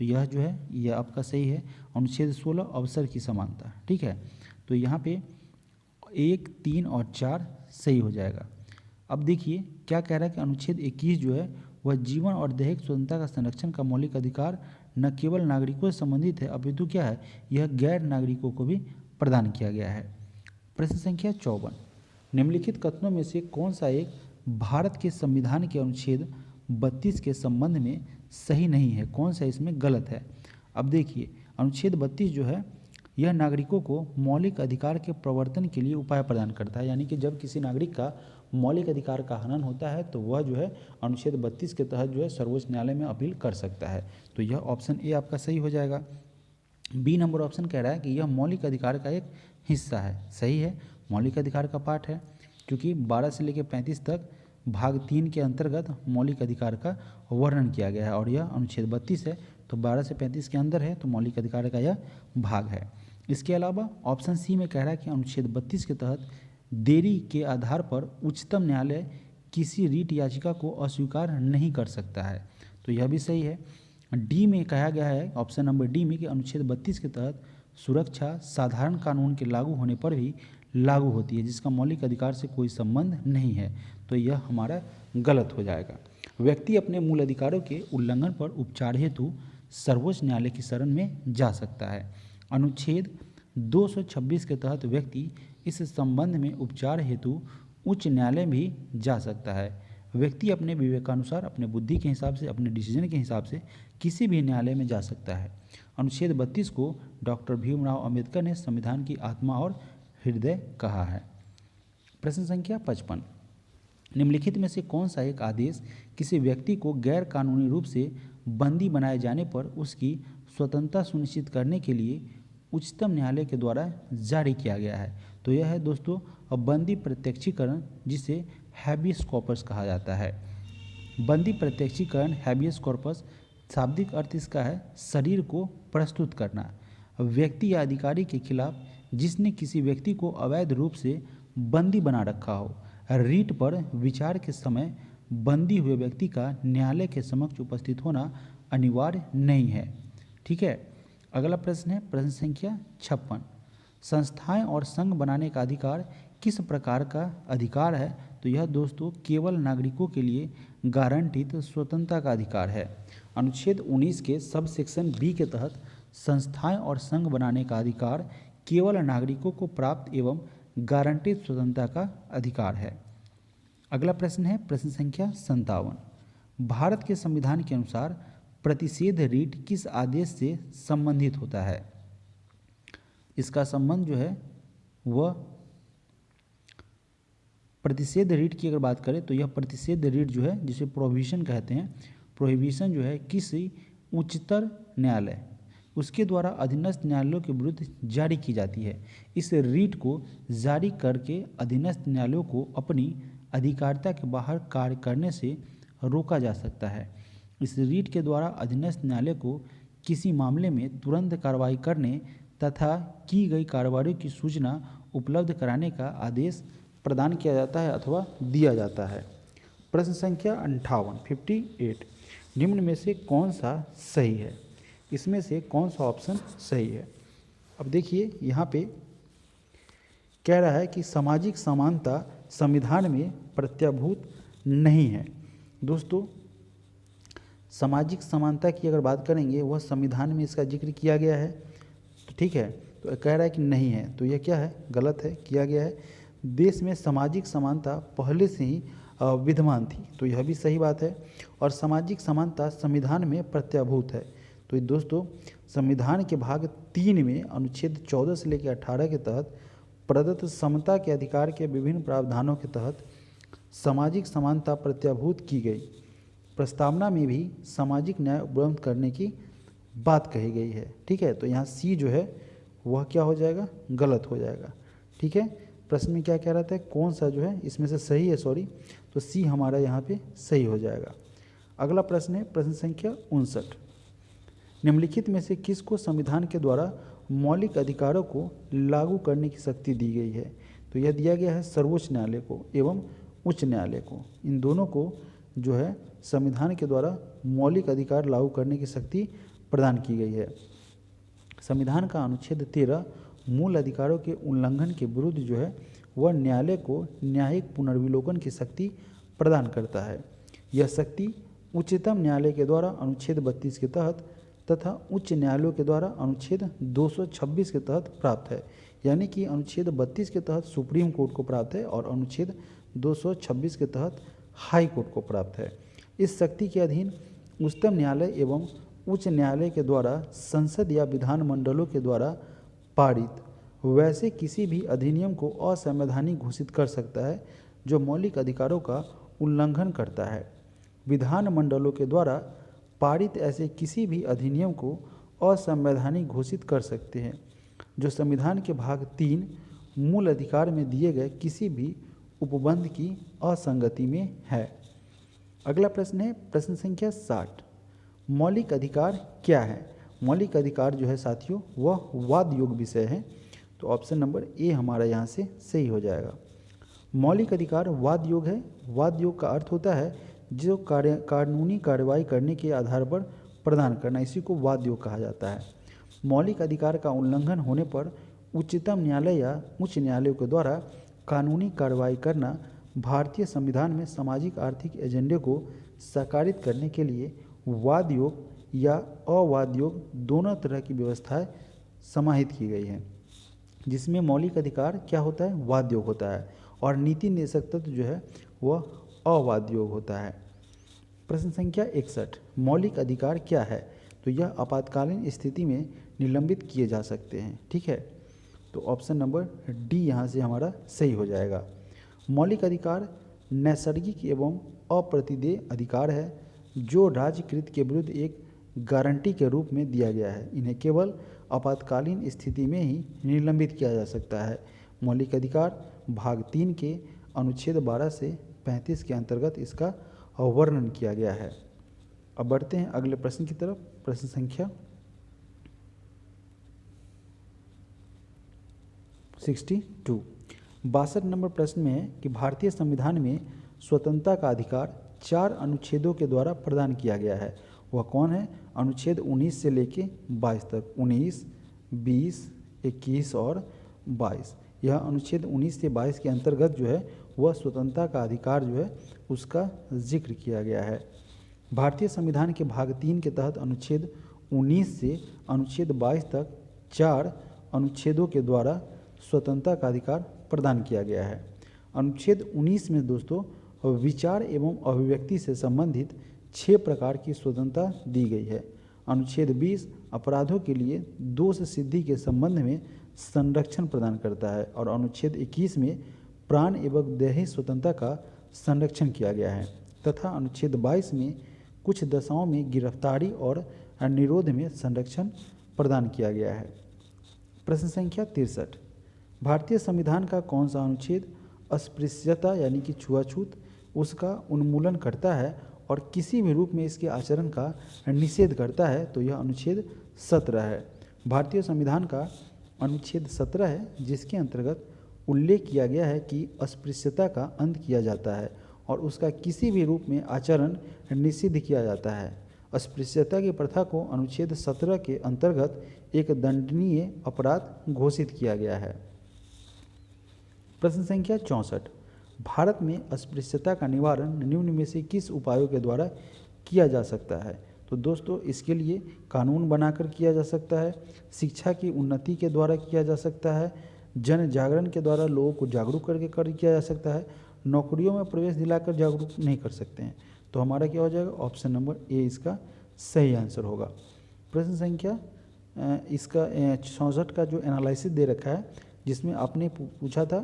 S1: तो यह जो है यह आपका सही है। अनुच्छेद 16 अवसर की समानता, ठीक है। तो यहाँ पे 1, 3 और 4 सही हो जाएगा। अब देखिए क्या कह रहा है कि अनुच्छेद 21 जो है वह जीवन और दैहिक स्वतंत्रता का संरक्षण का मौलिक अधिकार न केवल नागरिकों से संबंधित है अपितु क्या है, यह गैर नागरिकों को भी प्रदान किया गया है। प्रश्न संख्या 54, निम्नलिखित कथनों में से कौन सा एक भारत के संविधान के अनुच्छेद 32 के संबंध में सही नहीं है, कौन सा इसमें गलत है। अब देखिए अनुच्छेद 32 जो है यह नागरिकों को मौलिक अधिकार के प्रवर्तन के लिए उपाय प्रदान करता है, यानी कि जब किसी नागरिक का मौलिक अधिकार का हनन होता है तो वह जो है अनुच्छेद 32 के तहत जो है सर्वोच्च न्यायालय में अपील कर सकता है। तो यह ऑप्शन ए आपका सही हो जाएगा। बी नंबर ऑप्शन कह रहा है कि यह मौलिक अधिकार का एक हिस्सा है, सही है, मौलिक अधिकार का पार्ट है। क्योंकि 12 से लेकर 35 तक भाग 3 के अंतर्गत मौलिक अधिकार का वर्णन किया गया है और यह अनुच्छेद 32 है, तो 12 से 35 के अंदर है, तो मौलिक अधिकार का यह भाग है। इसके अलावा ऑप्शन सी में कह रहा है कि अनुच्छेद 32 के तहत देरी के आधार पर उच्चतम न्यायालय किसी रीट याचिका को अस्वीकार नहीं कर सकता है, तो यह भी सही है। डी में कहा गया है, ऑप्शन नंबर डी में, कि अनुच्छेद 32 के तहत सुरक्षा साधारण कानून के लागू होने पर भी लागू होती है, जिसका मौलिक अधिकार से कोई संबंध नहीं है, तो यह हमारा गलत हो जाएगा। व्यक्ति अपने मूल अधिकारों के उल्लंघन पर उपचार हेतु सर्वोच्च न्यायालय की शरण में जा सकता है। अनुच्छेद 226 के तहत व्यक्ति इस संबंध में उपचार हेतु उच्च न्यायालय भी जा सकता है। व्यक्ति अपने विवेकानुसार, अपने बुद्धि के हिसाब से, अपने डिसीजन के हिसाब से किसी भी न्यायालय में जा सकता है। अनुच्छेद 32 को डॉक्टर भीमराव अंबेडकर ने संविधान की आत्मा और हृदय कहा है। प्रश्न संख्या 55, निम्नलिखित में से कौन सा एक आदेश किसी व्यक्ति को गैर कानूनी रूप से बंदी बनाए जाने पर उसकी स्वतंत्रता सुनिश्चित करने के लिए उच्चतम न्यायालय के द्वारा जारी किया गया है? तो यह है दोस्तों बंदी प्रत्यक्षीकरण, जिसे हैबियस कॉर्पस कहा जाता है। बंदी प्रत्यक्षीकरण, हैबियस कॉर्पस, शाब्दिक अर्थ इसका है शरीर को प्रस्तुत करना। व्यक्ति या अधिकारी के खिलाफ जिसने किसी व्यक्ति को अवैध रूप से बंदी बना रखा हो, रीट पर विचार के समय बंदी हुए व्यक्ति का न्यायालय के समक्ष उपस्थित होना अनिवार्य नहीं है। ठीक है। अगला प्रश्न है प्रश्न संख्या 56, संस्थाएं और संघ बनाने का अधिकार किस प्रकार का अधिकार है? तो यह दोस्तों केवल नागरिकों के लिए गारंटित स्वतंत्रता का अधिकार है। अनुच्छेद 19 के सब सेक्शन बी के तहत संस्थाएं और संघ बनाने का अधिकार केवल नागरिकों को प्राप्त एवं गारंटित स्वतंत्रता का अधिकार है। अगला प्रश्न है प्रश्न संख्या 57, भारत के संविधान के अनुसार प्रतिषेध रीट किस आदेश से संबंधित होता है? इसका संबंध जो है वह प्रतिषेध रीट की अगर बात करें तो यह प्रतिषेध रीट जो है, जिसे प्रोहिबिशन कहते हैं, प्रोहिबिशन जो है किसी उच्चतर न्यायालय उसके द्वारा अधीनस्थ न्यायालयों के विरुद्ध जारी की जाती है। इस रीट को जारी करके अधीनस्थ न्यायालयों को अपनी अधिकारिता के बाहर कार्य करने से रोका जा सकता है। इस रीट के द्वारा अधीनस्थ न्यायालय को किसी मामले में तुरंत कार्रवाई करने तथा की गई कार्रवाई की सूचना उपलब्ध कराने का आदेश प्रदान किया जाता है अथवा दिया जाता है। प्रश्न संख्या 58 निम्न में से कौन सा सही है? इसमें से कौन सा ऑप्शन सही है? अब देखिए यहाँ पे कह रहा है कि सामाजिक समानता संविधान में प्रत्याभूत नहीं है। दोस्तों सामाजिक समानता की अगर बात करेंगे वह संविधान में इसका जिक्र किया गया है, तो ठीक है, तो कह रहा है कि नहीं है, तो यह क्या है? गलत है, किया गया है। देश में सामाजिक समानता पहले से ही विद्यमान थी, तो यह भी सही बात है। और सामाजिक समानता संविधान में प्रत्याभूत है। तो दोस्तों संविधान के भाग 3 में अनुच्छेद 14 से लेकर 18 के तहत प्रदत्त समता के अधिकार के विभिन्न प्रावधानों के तहत सामाजिक समानता प्रत्याभूत की गई। प्रस्तावना में भी सामाजिक न्याय उपलब्ध करने की बात कही गई है। ठीक है, तो यहाँ सी जो है वह क्या हो जाएगा? गलत हो जाएगा। ठीक है, प्रश्न में क्या कह रहा था, कौन सा जो है इसमें से सही है, सॉरी, तो सी हमारा यहाँ पे सही हो जाएगा। अगला प्रश्न है प्रश्न संख्या 59, निम्नलिखित में से किसको संविधान के द्वारा मौलिक अधिकारों को लागू करने की शक्ति दी गई है? तो यह दिया गया है सर्वोच्च न्यायालय को एवं उच्च न्यायालय को। इन दोनों को जो है संविधान के द्वारा मौलिक अधिकार लागू करने की शक्ति प्रदान की गई है। संविधान का अनुच्छेद 13 मूल अधिकारों के उल्लंघन के विरुद्ध जो है वह न्यायालय को न्यायिक पुनर्विलोकन की शक्ति प्रदान करता है। यह शक्ति उच्चतम न्यायालय के द्वारा अनुच्छेद 32 के तहत तथा उच्च न्यायालयों के द्वारा अनुच्छेद 226 के तहत प्राप्त है। यानी कि अनुच्छेद 32 के तहत सुप्रीम कोर्ट को प्राप्त है और अनुच्छेद 226 के तहत हाई कोर्ट को प्राप्त है। इस शक्ति के अधीन उच्चतम न्यायालय एवं उच्च न्यायालय के द्वारा संसद या विधान मंडलों के द्वारा पारित वैसे किसी भी अधिनियम को असंवैधानिक घोषित कर सकता है जो मौलिक अधिकारों का उल्लंघन करता है। विधान मंडलों के द्वारा पारित ऐसे किसी भी अधिनियम को असंवैधानिक घोषित कर सकते हैं जो संविधान के भाग 3 मूल अधिकार में दिए गए किसी भी उपबंध की असंगति में है। अगला प्रश्न है प्रश्न संख्या 60। मौलिक अधिकार क्या है? मौलिक अधिकार जो है साथियों वह वाद योग विषय है, तो ऑप्शन नंबर ए हमारा यहाँ से सही हो जाएगा। मौलिक अधिकार वाद योग है। वाद योग का अर्थ होता है जो कानूनी कार्रवाई करने के आधार पर प्रदान करना, इसी को वाद योग कहा जाता है। मौलिक अधिकार का उल्लंघन होने पर उच्चतम न्यायालय या उच्च न्यायालयों के द्वारा कानूनी कार्रवाई करना भारतीय संविधान में सामाजिक आर्थिक एजेंडे को साकारित करने के लिए वाद योग या अवाद योग दोनों तरह की व्यवस्थाएं समाहित की गई हैं, जिसमें मौलिक अधिकार क्या होता है? वाद योग होता है, और नीति निर्देशक तत्व जो है वह अवाद योग होता है। प्रश्न संख्या 61। मौलिक अधिकार क्या है? तो यह आपातकालीन स्थिति में निलंबित किए जा सकते हैं। ठीक है, तो ऑप्शन नंबर डी यहाँ से हमारा सही हो जाएगा। मौलिक अधिकार नैसर्गिक एवं अप्रतिदेय अधिकार है जो राज्यकृत के विरुद्ध एक गारंटी के रूप में दिया गया है। इन्हें केवल आपातकालीन स्थिति में ही निलंबित किया जा सकता है। मौलिक अधिकार भाग 3 के अनुच्छेद 12 से 35 के अंतर्गत इसका वर्णन किया गया है। अब बढ़ते हैं अगले प्रश्न की तरफ। प्रश्न संख्या 62। 62 नंबर प्रश्न में है कि भारतीय संविधान में स्वतंत्रता का अधिकार 4 अनुच्छेदों के द्वारा प्रदान किया गया है। वह कौन है? अनुच्छेद 19 से लेके 22 तक। 19, 20, 21 और 22। यह अनुच्छेद 19 से 22 के अंतर्गत जो है वह स्वतंत्रता का अधिकार जो है उसका जिक्र किया गया है। भारतीय संविधान के भाग 3 के तहत अनुच्छेद 19 से अनुच्छेद 22 तक 4 अनुच्छेदों के द्वारा स्वतंत्रता का अधिकार प्रदान किया गया है। अनुच्छेद 19 में दोस्तों विचार एवं अभिव्यक्ति से संबंधित 6 प्रकार की स्वतंत्रता दी गई है। अनुच्छेद 20 अपराधों के लिए दोष सिद्धि के संबंध में संरक्षण प्रदान करता है, और अनुच्छेद 21 में प्राण एवं दैहिक स्वतंत्रता का संरक्षण किया गया है, तथा अनुच्छेद 22 में कुछ दशाओं में गिरफ्तारी और निरोध में संरक्षण प्रदान किया गया है। प्रश्न संख्या 63। भारतीय संविधान का कौन सा अनुच्छेद अस्पृश्यता यानी कि छुआछूत उसका उन्मूलन करता है और किसी भी रूप में इसके आचरण का निषेध करता है? तो यह अनुच्छेद 17 है। भारतीय संविधान का अनुच्छेद 17 है, जिसके अंतर्गत उल्लेख किया गया है कि अस्पृश्यता का अंत किया जाता है और उसका किसी भी रूप में आचरण निषिद्ध किया जाता है। अस्पृश्यता की प्रथा को अनुच्छेद 17 के अंतर्गत एक दंडनीय अपराध घोषित किया गया है। प्रश्न संख्या 64। भारत में अस्पृश्यता का निवारण निम्न में से किस उपायों के द्वारा किया जा सकता है? तो दोस्तों इसके लिए कानून बनाकर किया जा सकता है, शिक्षा की उन्नति के द्वारा किया जा सकता है, जन जागरण के द्वारा लोगों को जागरूक करके किया जा सकता है, नौकरियों में प्रवेश दिलाकर जागरूक नहीं कर सकते हैं। तो हमारा क्या हो जाएगा? ऑप्शन नंबर ए इसका सही आंसर होगा। प्रश्न संख्या इसका 64 का जो एनालिसिस दे रखा है, जिसमें आपने पूछा था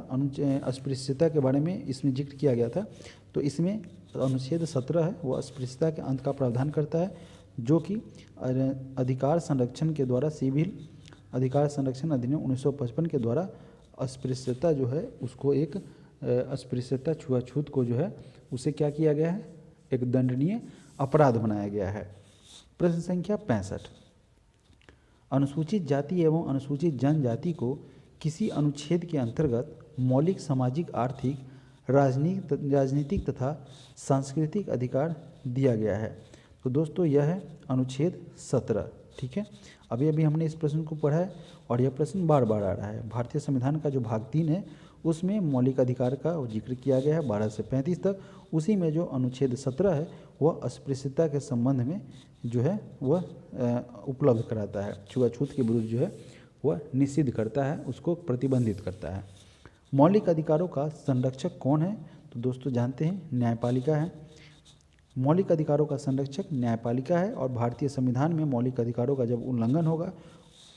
S1: अस्पृश्यता के बारे में, इसमें जिक्र किया गया था। तो इसमें अनुच्छेद 17 है वो अस्पृश्यता के अंत का प्रावधान करता है, जो कि अधिकार संरक्षण के द्वारा सिविल अधिकार संरक्षण अधिनियम 1955 के द्वारा अस्पृश्यता जो है उसको एक अस्पृश्यता छुआछूत को जो है उसे क्या किया गया है? एक दंडनीय अपराध बनाया गया है। प्रश्न संख्या 65। अनुसूचित जाति एवं अनुसूचित जनजाति को किसी अनुच्छेद के अंतर्गत मौलिक सामाजिक आर्थिक राजनीतिक तथा सांस्कृतिक अधिकार दिया गया है? तो दोस्तों यह है अनुच्छेद 17। ठीक है, अभी हमने इस प्रश्न को पढ़ा है और यह प्रश्न बार बार आ रहा है। भारतीय संविधान का जो भाग 3 है उसमें मौलिक अधिकार का जिक्र किया गया है 12 से 35 तक। उसी में जो अनुच्छेद 17 है वह अस्पृश्यता के संबंध में जो है वह उपलब्ध कराता है, छुआछूत के विरुद्ध जो है वह निषिद्ध करता है, उसको प्रतिबंधित करता है। मौलिक अधिकारों का संरक्षक कौन है? तो दोस्तों जानते हैं न्यायपालिका है। मौलिक अधिकारों का संरक्षक न्यायपालिका है, और भारतीय संविधान में मौलिक अधिकारों का जब उल्लंघन होगा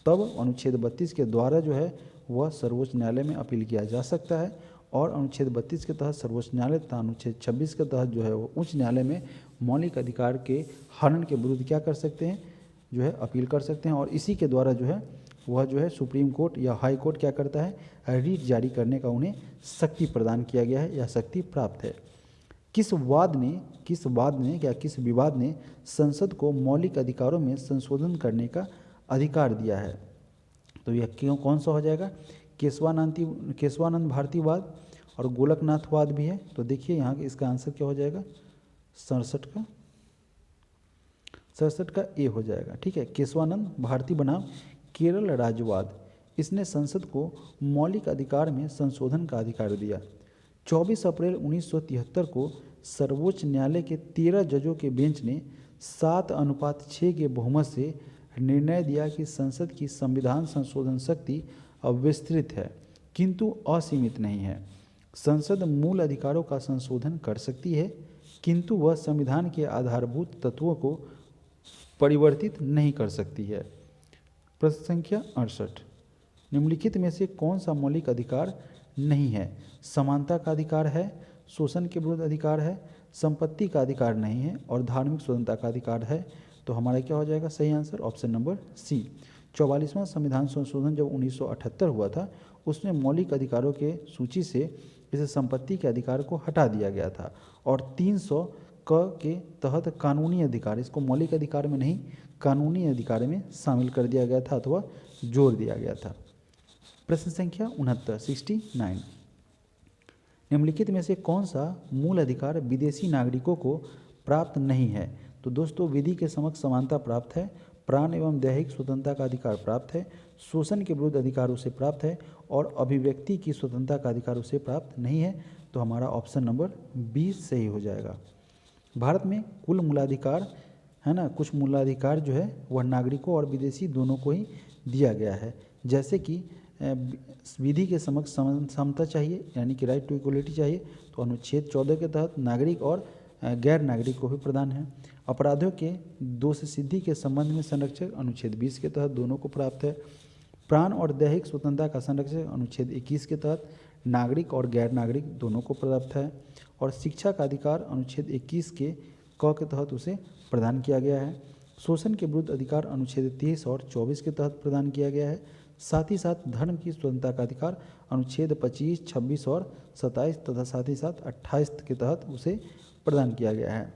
S1: तब अनुच्छेद 32 के द्वारा जो है वह सर्वोच्च न्यायालय में अपील किया जा सकता है, और अनुच्छेद 32 के तहत सर्वोच्च न्यायालय तथा अनुच्छेद 26 के तहत जो है वो उच्च न्यायालय में मौलिक अधिकार के हनन के विरुद्ध क्या कर सकते हैं? जो है अपील कर सकते हैं, और इसी के द्वारा जो है वह जो है सुप्रीम कोर्ट या हाई कोर्ट क्या करता है, रीट जारी करने का उन्हें शक्ति प्रदान किया गया है या शक्ति प्राप्त है। किस विवाद ने संसद को मौलिक अधिकारों में संशोधन करने का अधिकार दिया है? तो यह क्यों कौन सा हो जाएगा, केशवानंद भारतीवाद और गोलकनाथवाद भी है। तो देखिए यहाँ इसका आंसर क्या हो जाएगा, 67 का ए हो जाएगा। ठीक है, केशवानंद भारती बनाम केरल राज्यवाद, इसने संसद को मौलिक अधिकार में संशोधन का अधिकार दिया। 24 अप्रैल 1973 को सर्वोच्च न्यायालय के 13 जजों के बेंच ने 7:6 के बहुमत से निर्णय दिया कि संसद की संविधान संशोधन शक्ति अब विस्तृत है किंतु असीमित नहीं है। संसद मूल अधिकारों का संशोधन कर सकती है किंतु वह संविधान के आधारभूत तत्वों को परिवर्तित नहीं कर सकती है। प्रश्न संख्या 68, निम्नलिखित में से कौन सा मौलिक अधिकार नहीं है? समानता का अधिकार है, शोषण के विरुद्ध अधिकार है, संपत्ति का अधिकार नहीं है और धार्मिक स्वतंत्रता का अधिकार है। तो हमारा क्या हो जाएगा सही आंसर, ऑप्शन नंबर सी। 44वां संविधान संशोधन जब 1978 हुआ था, उसमें मौलिक अधिकारों के सूची से इस संपत्ति के अधिकार को हटा दिया गया था और 300 क के तहत कानूनी अधिकार, इसको मौलिक अधिकार में नहीं कानूनी अधिकार में शामिल कर दिया गया था अथवा जोड़ दिया गया था। प्रश्न संख्या 69, निम्नलिखित में से कौन सा मूल अधिकार विदेशी नागरिकों को प्राप्त नहीं है? तो दोस्तों विधि के समक्ष समानता प्राप्त है, प्राण एवं दैहिक स्वतंत्रता का अधिकार प्राप्त है, शोषण के विरुद्ध अधिकार उसे प्राप्त है और अभिव्यक्ति की स्वतंत्रता का अधिकार उसे प्राप्त नहीं है। तो हमारा ऑप्शन नंबर 20 सही हो जाएगा। भारत में कुल मूलाधिकार है ना, कुछ मूलाधिकार जो है वह नागरिकों और विदेशी दोनों को ही दिया गया है, जैसे कि विधि के समक्ष समता चाहिए यानी कि राइट टू इक्वलिटी चाहिए, तो अनुच्छेद 14 के तहत नागरिक और गैर नागरिक को भी प्रदान है। अपराधों के दोष सिद्धि के संबंध में संरक्षण अनुच्छेद 20 के तहत दोनों को प्राप्त है। प्राण और दैहिक स्वतंत्रता का संरक्षण अनुच्छेद 21 के तहत नागरिक और गैर नागरिक दोनों को प्राप्त है और शिक्षा का अधिकार अनुच्छेद 21 के क के तहत उसे प्रदान किया गया है। शोषण के विरुद्ध अधिकार अनुच्छेद 23 और 24 के तहत प्रदान किया गया है। साथ ही साथ धर्म की स्वतंत्रता का अधिकार अनुच्छेद 25, 26 और 27 तथा साथ ही साथ 28 के तहत उसे प्रदान किया गया है।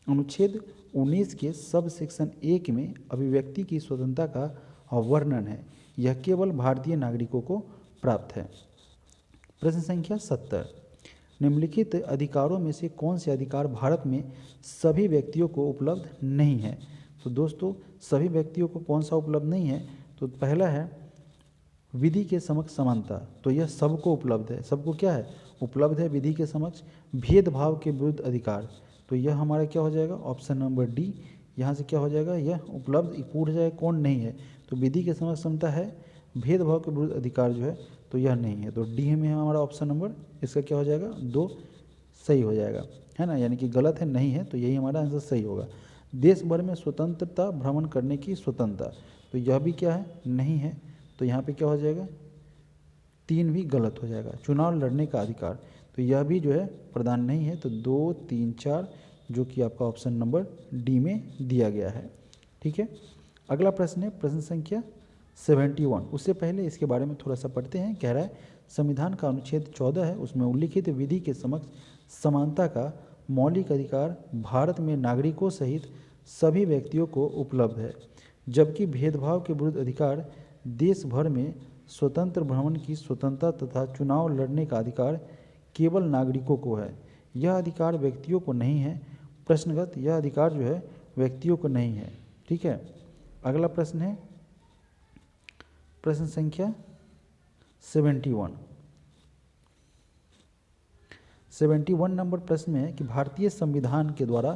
S1: अनुच्छेद 19 के सब सेक्शन 1 में अभिव्यक्ति की स्वतंत्रता का वर्णन है, यह केवल भारतीय नागरिकों को प्राप्त है। प्रश्न संख्या 70, निम्नलिखित अधिकारों में से कौन से अधिकार भारत में सभी व्यक्तियों को उपलब्ध नहीं है? तो दोस्तों सभी व्यक्तियों को कौन सा उपलब्ध नहीं है? तो पहला है विधि के समक्ष समानता, तो यह सबको उपलब्ध है। सबको क्या है उपलब्ध है विधि के समक्ष। भेदभाव के विरुद्ध अधिकार, तो यह हमारा क्या हो जाएगा ऑप्शन नंबर डी। यहाँ से क्या हो जाएगा यह उपलब्ध पूछ जाए कौन नहीं है, तो विधि के समक्ष समता है। भेदभाव के विरुद्ध अधिकार जो है तो यह नहीं है, तो डी में हमारा ऑप्शन नंबर इसका क्या हो जाएगा 2 सही हो जाएगा, है ना, यानी कि गलत है नहीं है, तो यही हमारा आंसर सही होगा। देश भर में स्वतंत्रता भ्रमण करने की स्वतंत्रता, तो यह भी क्या है नहीं है, तो यहाँ पे क्या हो जाएगा 3 भी गलत हो जाएगा। चुनाव लड़ने का अधिकार, तो यह भी जो है प्रदान नहीं है, तो 2, 3, 4 जो कि आपका ऑप्शन नंबर डी में दिया गया है। ठीक है, अगला प्रश्न है प्रश्न संख्या 71। उससे पहले इसके बारे में थोड़ा सा पढ़ते हैं। कह रहा है संविधान का अनुच्छेद 14 है, उसमें उल्लिखित विधि के समक्ष समानता का मौलिक अधिकार भारत में नागरिकों सहित सभी व्यक्तियों को उपलब्ध है, जबकि भेदभाव के विरुद्ध अधिकार देश भर में स्वतंत्र भ्रमण की स्वतंत्रता तथा चुनाव लड़ने का अधिकार केवल नागरिकों को है। यह अधिकार व्यक्तियों को नहीं है। प्रश्नगत यह अधिकार जो है व्यक्तियों को नहीं है। ठीक है, अगला प्रश्न है प्रश्न संख्या 71 नंबर प्रश्न में है कि भारतीय संविधान के द्वारा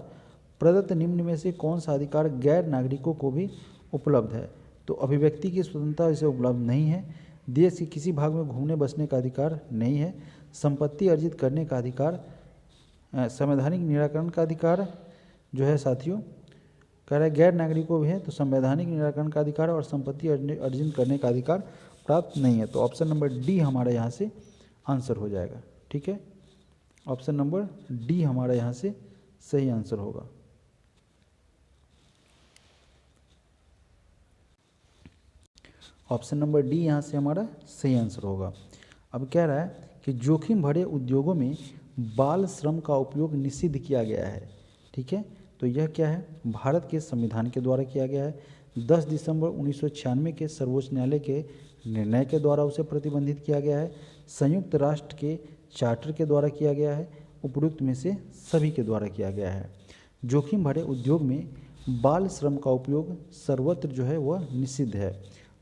S1: प्रदत्त निम्न में से कौन सा अधिकार गैर नागरिकों को भी उपलब्ध है? तो अभिव्यक्ति की स्वतंत्रता इसे उपलब्ध नहीं है। देश के किसी भाग में घूमने बसने का अधिकार नहीं है। संपत्ति अर्जित करने का अधिकार, संवैधानिक निराकरण का अधिकार जो है साथियों कह रहा है गैर नागरिकों भी है, तो संवैधानिक निराकरण का अधिकार और संपत्ति अर्जित करने का अधिकार प्राप्त नहीं है। तो ऑप्शन नंबर डी हमारा यहाँ से आंसर हो जाएगा। ठीक है, ऑप्शन नंबर डी हमारा यहाँ से सही आंसर होगा। ऑप्शन नंबर डी यहाँ से हमारा सही आंसर होगा। अब कह रहा है कि जोखिम भरे उद्योगों में बाल श्रम का उपयोग निषिद्ध किया गया है। ठीक है, तो यह क्या है, भारत के संविधान के द्वारा किया गया है। 10 दिसंबर 1996 के सर्वोच्च न्यायालय के निर्णय के द्वारा उसे प्रतिबंधित किया गया है। संयुक्त राष्ट्र के चार्टर के द्वारा किया गया है। उपरोक्त में से सभी के द्वारा किया गया है। जोखिम भरे उद्योग में बाल श्रम का उपयोग सर्वत्र जो है वह निषिद्ध है।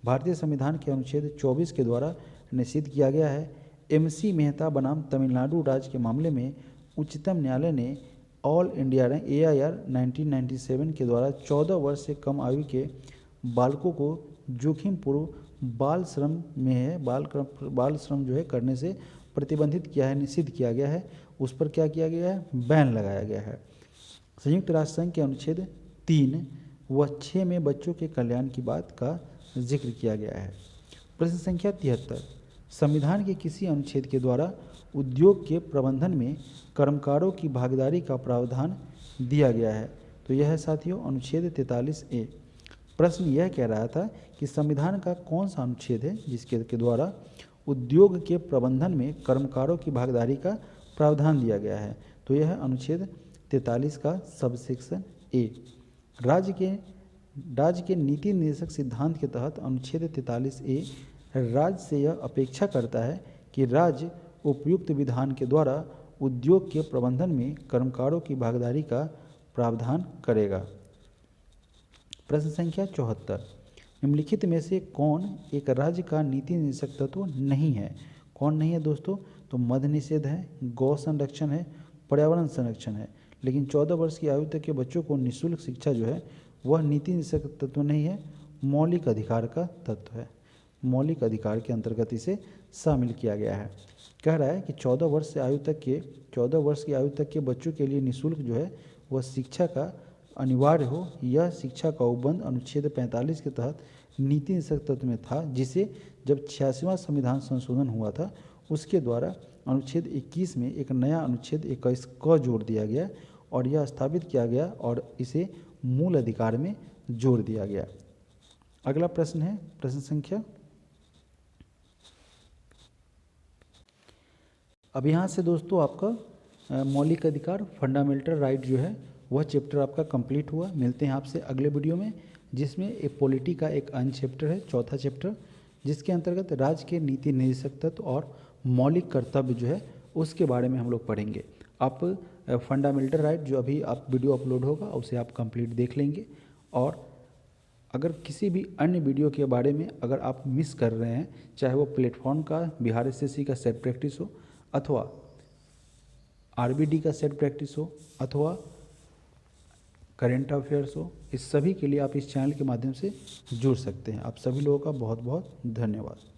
S1: भारतीय संविधान के अनुच्छेद 24 के द्वारा निषिद्ध किया गया है। MC मेहता बनाम तमिलनाडु राज्य के मामले में उच्चतम न्यायालय ने ऑल इंडिया AIR 1997 के द्वारा 14 वर्ष से कम आयु के बालकों को जोखिमपूर्ण बाल श्रम में है बाल श्रम जो है करने से प्रतिबंधित किया है, निषिद्ध किया गया है। उस पर क्या किया गया है, बैन लगाया गया है। संयुक्त राष्ट्र संघ के अनुच्छेद 3 व 6 में बच्चों के कल्याण की बात का जिक्र किया गया है। प्रश्न संख्या 73, संविधान के किसी अनुच्छेद के द्वारा उद्योग के प्रबंधन में कर्मकारों की भागीदारी का प्रावधान दिया गया है? तो यह है साथियों अनुच्छेद 43A। प्रश्न यह कह रहा था कि संविधान का कौन सा अनुच्छेद है जिसके द्वारा उद्योग के प्रबंधन में कर्मकारों की भागीदारी का प्रावधान दिया गया है? तो यह है अनुच्छेद 43 का सबसेक्शन A। राज्य के नीति निर्देशक सिद्धांत के तहत अनुच्छेद 43A राज्य से यह अपेक्षा करता है कि राज्य उपयुक्त विधान के द्वारा उद्योग के प्रबंधन में कर्मकारों की भागीदारी का प्रावधान करेगा। प्रश्न संख्या 74, निम्नलिखित में से कौन एक राज्य का नीति निर्देशक तत्व नहीं है? कौन नहीं है दोस्तों? तो मद्य निषेध है, गौ संरक्षण है, पर्यावरण संरक्षण है। लेकिन 14 वर्ष की आयु तक के बच्चों को निःशुल्क शिक्षा जो है वह नीति निर्देशक तत्व नहीं है, मौलिक अधिकार का तत्व है। मौलिक अधिकार के अंतर्गत इसे शामिल किया गया है। कह रहा है कि 14 वर्ष की आयु तक के बच्चों के लिए निःशुल्क जो है वह शिक्षा का अनिवार्य हो, यह शिक्षा का उपबंध अनुच्छेद 45 के तहत नीति निर्देशक तत्व में था, जिसे जब 86वां संविधान संशोधन हुआ था उसके द्वारा अनुच्छेद 21 में एक नया अनुच्छेद 21 क जोड़ दिया गया और यह स्थापित किया गया और इसे मूल अधिकार में जोड़ दिया गया। अगला प्रश्न है प्रश्न संख्या, अब यहाँ से दोस्तों आपका मौलिक अधिकार फंडामेंटल राइट जो है वह चैप्टर आपका कंप्लीट हुआ। मिलते हैं आपसे अगले वीडियो में, जिसमें एक पॉलिटी का एक अन्य चैप्टर है, चौथा चैप्टर, जिसके अंतर्गत राज्य के नीति निर्देशक तत्व और मौलिक कर्तव्य जो है उसके बारे में हम लोग पढ़ेंगे। आप फंडामेंटल राइट जो अभी आप वीडियो अपलोड होगा उसे आप कंप्लीट देख लेंगे। और अगर किसी भी अन्य वीडियो के बारे में अगर आप मिस कर रहे हैं, चाहे वो प्लेटफॉर्म का बिहार SSC का सेट प्रैक्टिस हो अथवा RBD का सेट प्रैक्टिस हो अथवा करेंट अफेयर्स हो, इस सभी के लिए आप इस चैनल के माध्यम से जुड़ सकते हैं। आप सभी लोगों का बहुत बहुत धन्यवाद।